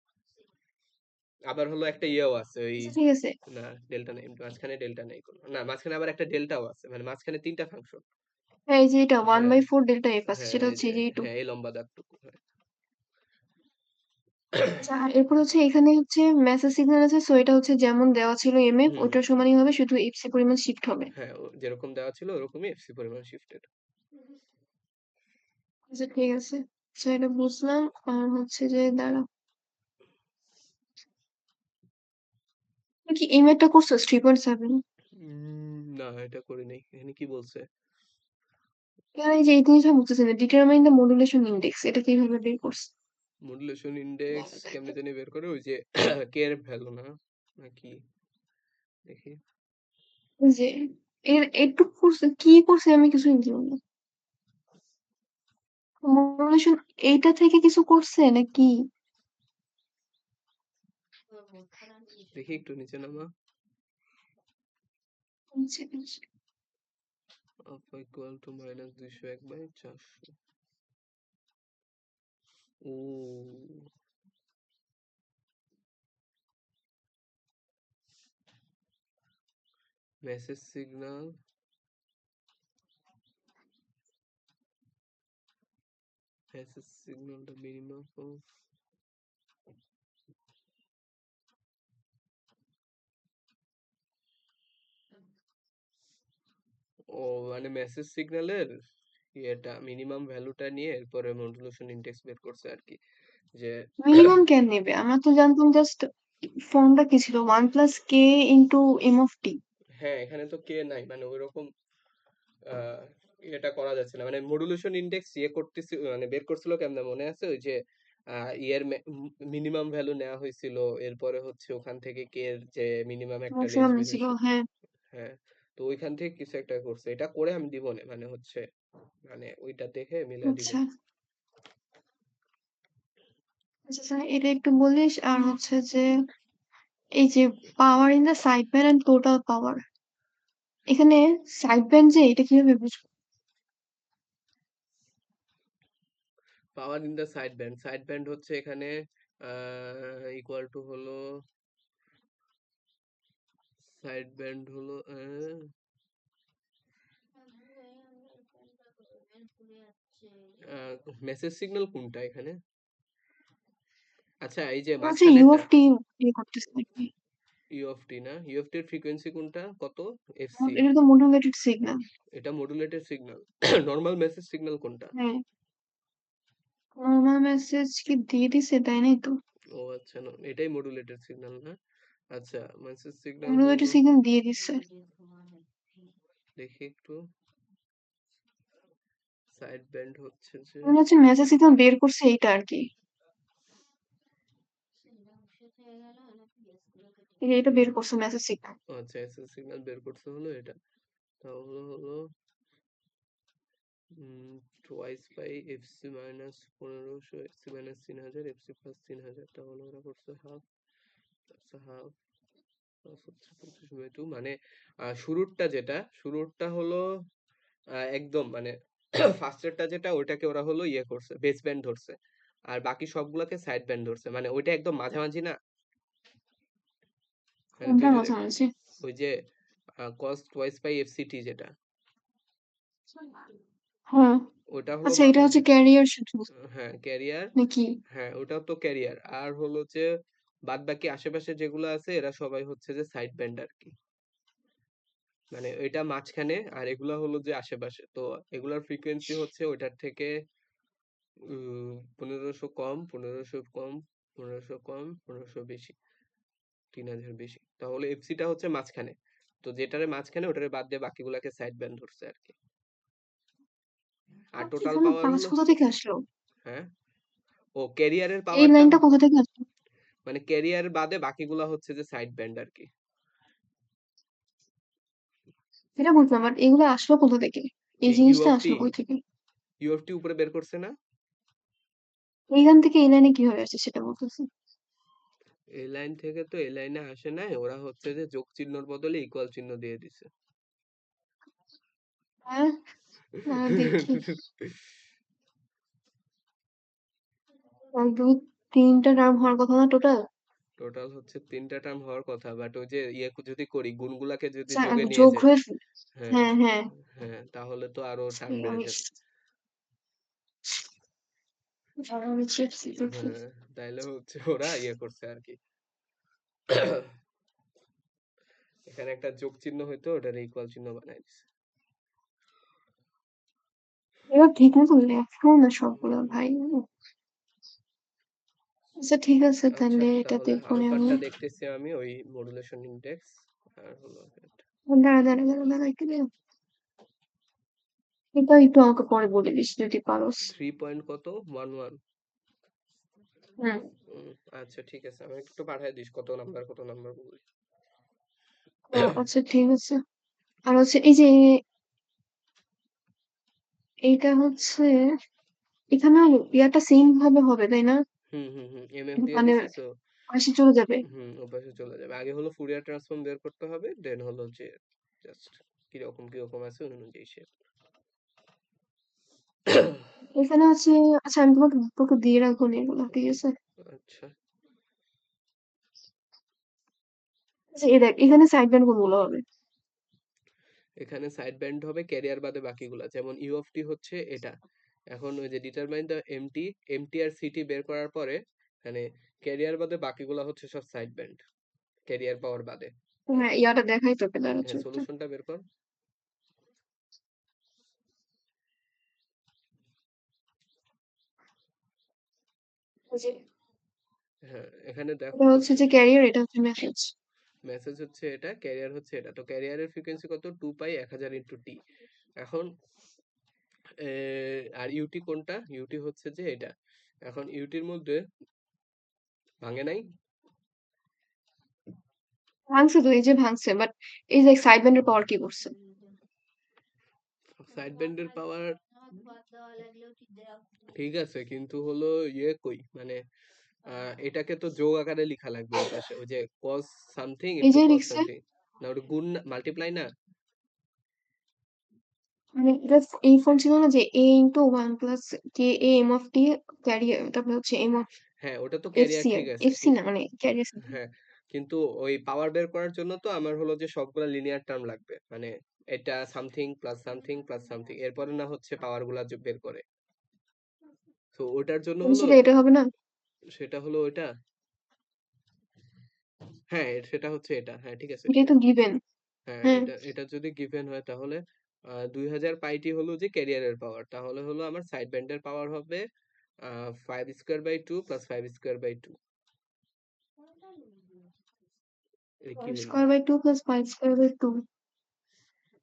আবার হলো একটা ইয়েও আছে ওই আচ্ছা ঠিক আছে। না ডেল্টা নেই মাঝখানে ডেল্টা নেই কোনো না মাঝখানে আবার একটা ডেল্টাও আছে মানে মাঝখানে তিনটা ফাংশন। হ্যাঁ এই যে এটা হ্যাঁ 1/4 ডেল্টা এফ আছে হ্যাঁ সেটা এই হচ্ছে যে এই যে এইটুকু। হ্যাঁ এই লম্বা দাগটুকু হ্যাঁ। আচ্ছা আর এরপর হচ্ছে এখানে হচ্ছে মেসেজ সিগন্যাল আছে, সো এটা হচ্ছে যেমন দেওয়া ছিল এমএফ হুম ওটার সমানই হবে, শুধু এফসি পরিমাণ শিফট হবে। হ্যাঁ যেরকম দেওয়া ছিল ওরকমই এফসি পরিমাণ শিফটেড। আচ্ছা ঠিক আছে, তো এটা বুঝলাম। আর হচ্ছে যে দাঁড়া, তুই কি এই ম্যাথটা করছিস 3.7? না এটা করি নাই এখানে কি বলছে? কেন এই যে এই জিনিসটা বুঝতেছি না, ডিটারমাইন দ্য মডুলেশন ইন্ডেক্স এটা কিভাবে বের করছে? মডুলেশন ইনডেক্স কেমনে জানি বের করে ওই যে কে এর ভ্যালু না নাকি দেখি। ওই যে এর একটু করছে কি করছে আমি কিছুই বুঝলাম না। মডুলেশন এইটা থেকে কিছু করছে নাকি? দেখি একটু নিচে নামা আলফা ইকুয়াল টু মাইনাস 201/400। ও মেসেজ সিগন্যাল সিগন্যালটা মিনিমাম ও মানে মেসেজ সিগন্যালের এটা মিনিমাম ভ্যালুটা নিয়ে এরপরে মডুলেশন ইনডেক্স বের করছে আর কি, যে মিনিমাম কেন নেবে? আমরা তো জানতাম জাস্ট ফর্মটা কি ছিল, 1 + k ইন্টু এম অফ টি। হ্যাঁ এখানে তো কে নাই, মানে ওইরকম এটা করা যাচ্ছে না, মানে মডুলেশন ইনডেক্স করতেছিল, মানে বের করছিল কেমনে মনে আছে? ওই যে এর মিনিমাম ভ্যালু নেওয়া হয়েছিল, এরপরে হচ্ছে ওখান থেকে কে এর যে মিনিমাম একটা রেঞ্জ বের ছিল, হয়েছে। হ্যাঁ। হ্যাঁ, তো ওইখান থেকে কিছু একটা করছে, এটা করে আমি দিব না, মানে হচ্ছে মানে ওইটা দেখে মিলা দিব। আচ্ছা আচ্ছা স্যার, এটা একটু বলিস। আর হচ্ছে যে এই যে power in the side band and total power, এখানে সাইড ব্যান্ড যে এটা কিভাবে বুঝবো? Power in the side band হচ্ছে এখানে ইকুয়াল টু হলো সাইড ব্যান্ড হলো মেসেজ সিগন্যাল কোনটা এখানে? আচ্ছা এই যে হচ্ছে ইউ মাঝখানেরটা অফ টি ইয়ে করতেছে নাকি? ইউ অফ টি না, ইউ অফ টির ফ্রিকোয়েন্সি কোনটা, কত? এফসি। এটা তো মডুলেটেড সিগন্যাল। এটা modulated signal. Normal message signal কোনটা? হ্যাঁ, নরমাল মেসেজ কি দিয়ে দিছে? তাই নাই তো। ও আচ্ছা, এটাই মডুলেটেড সিগন্যাল না? আচ্ছা মেসেজ সিগন্যাল মডুলেটেড হলো, সিগন্যাল দিয়ে দিছে। দেখি একটু, সাইড ব্যান্ড হচ্ছে যে মনে হচ্ছে মেসেজ সিগন্যাল বের করছে এইটা আর কি। এটা বের করছে মেসেজ সিগন্যাল। আচ্ছা মেসেজ সিগন্যাল বের করতে হলো এটা, তাহলে হলো twice by F C minus 1500 F C minus 3000 F C plus 3000, তাহলে ওরা করছে হাফ হাফ প্লাস হচ্ছে 25/2, মানে শুরুরটা হলো একদম মানে ফার্স্টেরটা যেটা ওইটাকে ওরা হলো করছে, বেস ব্যান্ড ধরছে, আর বাকি সবগুলোকে সাইড ব্যান্ড ধরছে, মানে ওইটা একদম মাঝামাঝি না, মানে তুই কোনটার যদি মাঝামাঝি? ওই যে কস টোয়াইস বাই এফসিটি যেটা, হ্যাঁ। ওটা হলো আচ্ছা, এটা হচ্ছে ক্যারিয়ার শুধু হ্যাঁ ক্যারিয়ার, নাকি? হ্যাঁ ওটাও তো ক্যারিয়ার, আর হলো যে বাদ বাকি আশেপাশে যেগুলো আছে এরা সবাই হচ্ছে যে সাইড ব্যান্ড আর কি, মানে এটা মাঝখানে, আর এগুলা হলো যে আশেপাশে, তো এগুলার ফ্রিকোয়েন্সি হচ্ছে ওইটার থেকে 1500 কম, 1500 কম, 1500 কম, 1500 বেশি, 3000 বেশি, তাহলে এফসিটা হচ্ছে মাঝখানে, তো যেটারে মাঝখানে ওটারে বাদ দিয়ে বাকিগুলাকে সাইড ব্যান্ড ধরছে আর কি, আর টোটাল এখানে পাওয়ার 5 হলো, কোথা থেকে আসলো? হ্যাঁ ও ক্যারিয়ারের এই পাওয়ারটা, লাইনটা কোথা থেকে আসলো? মানে ক্যারিয়ার বাদে বাকিগুলা হচ্ছে যে সাইড ব্যান্ড আর কি। এটা বুঝলাম, বাট এগুলো আসলো কোথা থেকে? এই ইউ জিনিসটা অফ টি, আসলো কই থেকে? উপরে বের করছে না, এইখান থেকে এই লাইনে কিভাবে আসছে সেটা বলতেছি। এই লাইন থেকে তো এই লাইনে আসে নাই, ওরা হচ্ছে যে যোগ চিহ্নর বদলে ইকুয়াল চিহ্ন দিয়ে দিছে। হ্যাঁ, দেখি। 1 2 3টা টার্ম হওয়ার কথা না টোটাল? টোটাল হচ্ছে 3টা টার্ম হওয়ার কথা, বাট ওই যে যদি করি গুণগুলাকে যদি আচ্ছা, যোগে নিয়ে যোগ যাই, হয়েছে। হ্যাঁ হ্যাঁ হ্যাঁ। হ্যাঁ তাহলে তো আরো টার্ম বেড়ে আমি যাবে। আমি চিপস দেখি। হ্যাঁ তাইলে হচ্ছে ওরা করছে আর কি, এখানে একটা যোগ চিহ্ন হইতো ওটার ইকুয়াল চিহ্ন বানাই দিছে। এবার ঠিক মতো লেখাও না সবগুলো ভাই। আচ্ছা ঠিক আছে, আচ্ছা তাহলে এটা তাহলে দেখবো নি আমি। আলফাটা দেখতেছি আমি, ওই মডুলেশন ইনডেক্স, আর হলো দাঁড়া দাঁড়া দাঁড়া দাঁড়া একটু দাঁড়া। এটা একটু আমাকে পরে বলে দিস যদি পারোস। 3 পয়েন্ট কত 11। হুম। আচ্ছা ঠিক আছে, আমি একটু পাঠাই দিস কত নাম্বার বলি। আচ্ছা ঠিক আছে। আর হচ্ছে এই যে এইটা হচ্ছে এখানে ইয়াটা সেম ভাবে হবে তাই না? এমএফ দিয়ে মানে দিছি তো, পাশে চলে যাবে। ওপাশে চলে যাবে, আগে হলো ফুরিয়ার ট্রান্সফর্ম বের করতে হবে, দেন হলো যে জাস্ট কিরকম কিরকম আছে ওই অনুযায়ী শেপ। এখানে হচ্ছে আচ্ছা আমি তোমাকে তোকে দিয়ে রাখবো না এগুলো, ঠিক আছে? আচ্ছা, আচ্ছা এই দেখ এখানে সাইড ব্যান্ড কোনগুলো হবে? এখানে সাইড ব্যান্ড হবে ক্যারিয়ার বাদে বাকিগুলা, যেমন ইউ অফ টি হচ্ছে এটা। এখন ওই যে ডিটারমাইন দ্য এমটি, এমটি আর সিটি বের করার পরে মানে ক্যারিয়ার বাদে বাকিগুলা হচ্ছে সব সাইড ব্যান্ড, ক্যারিয়ার পাওয়ার বাদে। হ্যাঁ ইয়াটা দেখাই তোকে, দাঁড়া হ্যাঁ, চুপ থাক। সলিউশনটা বের কর। এই যে হ্যাঁ, এখানে দেখো এটা হচ্ছে যে ক্যারিয়ার, এটা হচ্ছে মেসেজ। মেসেজ হচ্ছে এটা, ক্যারিয়ার হচ্ছে এটা। তো ক্যারিয়ারের ফ্রিকোয়েন্সি কত? 2 পাই 1000 ইনটু টি। এখন আর ইউটি কোনটা? ইউটি হচ্ছে যে এটা। এখন ইউটির মধ্যে ভাঙে নাই, ভাঙছে তো, এই যে ভাঙছে, বাট এই যে সাইড ব্যান্ডের পাওয়ার কি করছে? সাইড ব্যান্ডের পাওয়ার ঠিক আছে, কিন্তু হলো ইয়ে কই মানে এটাকে তো যোগ আকারে লেখা লাগবে ওই পাশে, ওই যে cos সামথিং এই ইনটু যে cos লিখছে, সামথিং, না ওটা গুণ মাল্টিপ্লাই না? মানে এটা এই ফর্ম ছিল না যে a into 1 plus K A M of T carrier, তারপর হচ্ছে এম অফ হ্যাঁ, ওটা তো এফ ক্যারিয়ার সি আর ঠিক আছে এফ সি না মানে ক্যারিয়ার। হ্যাঁ, কিন্তু ওই পাওয়ার বের করার জন্য তো আমার হলো যে সবগুলা লিনিয়ার টার্ম লাগবে, মানে এটা something plus something plus something, এরপরে না হচ্ছে পাওয়ার গুলা বের করে। তো ওটার জন্য হলো সেটা এটা হবে না? সেটা হলো ওইটা, হ্যাঁ সেটা হচ্ছে এটা, হ্যাঁ ঠিক আছে ঠিক এটাই তো আছে। গিভেন। হ্যাঁ, হ্যাঁ এটা এটা যদি গিভেন হয় তাহলে 2000 পাইটি হলো যে ক্যারিয়ারের পাওয়ার, তাহলে হলো আমার সাইড ব্যান্ডের পাওয়ার হবে 5 square by 2 plus 5 square by 2। এটা কি হইল? Square by two plus 5 square by 2।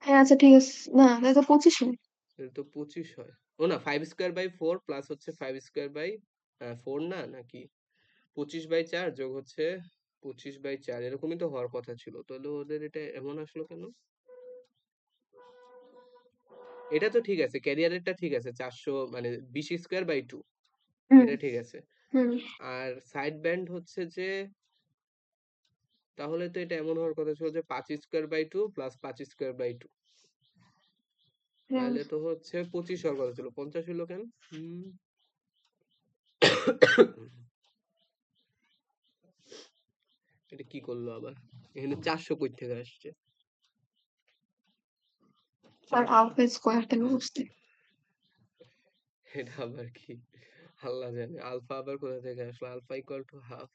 হ্যাঁ আচ্ছা ঠিক আছে, না তাহলে তো 25 হয়। এটা তো 25 হয়। ও না, 5 স্কয়ার বাই 4 প্লাস হচ্ছে 5 স্কয়ার বাই 4 না নাকি 25 বাই 4 যোগ হচ্ছে 25 বাই 4, এরকমই তো হওয়ার কথা ছিল। তাহলে ওদের এটা এমন আসলো কেন? এটা তো ঠিক আছে, ক্যারিয়ারেরটা ঠিক আছে, 400 মানে 20 স্কয়ার বাই 2, হুম এটা ঠিক আছে। হুম। আর সাইড ব্যান্ড হচ্ছে যে, তাহলে তো এটা এমন হওয়ার কথা ছিল যে 5 square by 2 plus 5 square by 2, হ্যাঁ তাহলে তো হচ্ছে 25 হওয়ার কথা ছিল, 50 হলো কেন? হুম। এটা কি করলো আবার? এখানে 400 কই থেকে আসছে? আর 400 আলফা স্কোয়ার কেন বসছে? এটা আবার কি? আল্লাহ জানে আলফা আবার কোথা থেকে আসলো। Alpha equal to half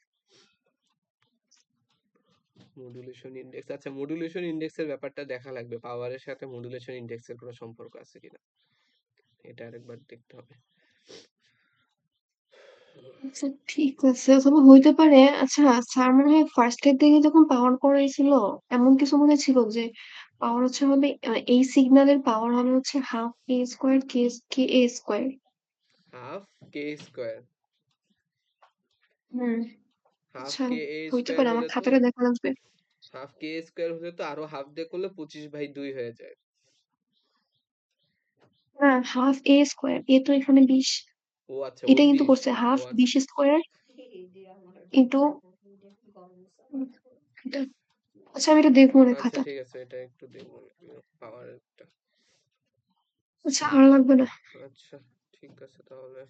modulation index. আচ্ছা, মডুলেশন ইনডেক্সের ব্যাপারটা দেখা লাগবে, পাওয়ারের সাথে মডুলেশন ইনডেক্সের কোনো সম্পর্ক আছে কিনা এটা আরেকবার দেখতে হবে। আচ্ছা ঠিক আছে, তবে হইতে পারে। আচ্ছা স্যার মনে হয় ফার্স্ট এর দিকে যখন পাওয়ার করাইছিল এমন কিছু মনে ছিল যে পাওয়ার হচ্ছে হবে এই সিগন্যালের পাওয়ার হবে হচ্ছে হাফ এ স্কোয়ার কে এ স্কোয়ার। হাফ কে স্কয়ার, হুম। হাফ আচ্ছা কে এ হইতে স্কয়ার পারে, আমার হলে তো, খাতাটা দেখা লাগবে। হাফ কে স্কয়ার হলে তো আরো হাফ দিয়ে করলে 25 বাই 2 হয়ে যায়। না হাফ এ স্কোয়ার, এ তো এখানে 20, ও আচ্ছা, এটা ওই কিন্তু 20। করছে ও হাফ আচ্ছা 20 স্কোয়ার ইন্টু। আচ্ছা আমি এটা দেখবো না আচ্ছা খাতা। ঠিক আছে, এটা একটু দেখবো পাওয়ারটা। আচ্ছা আর লাগবে না। আচ্ছা ঠিক আছে তাহলে।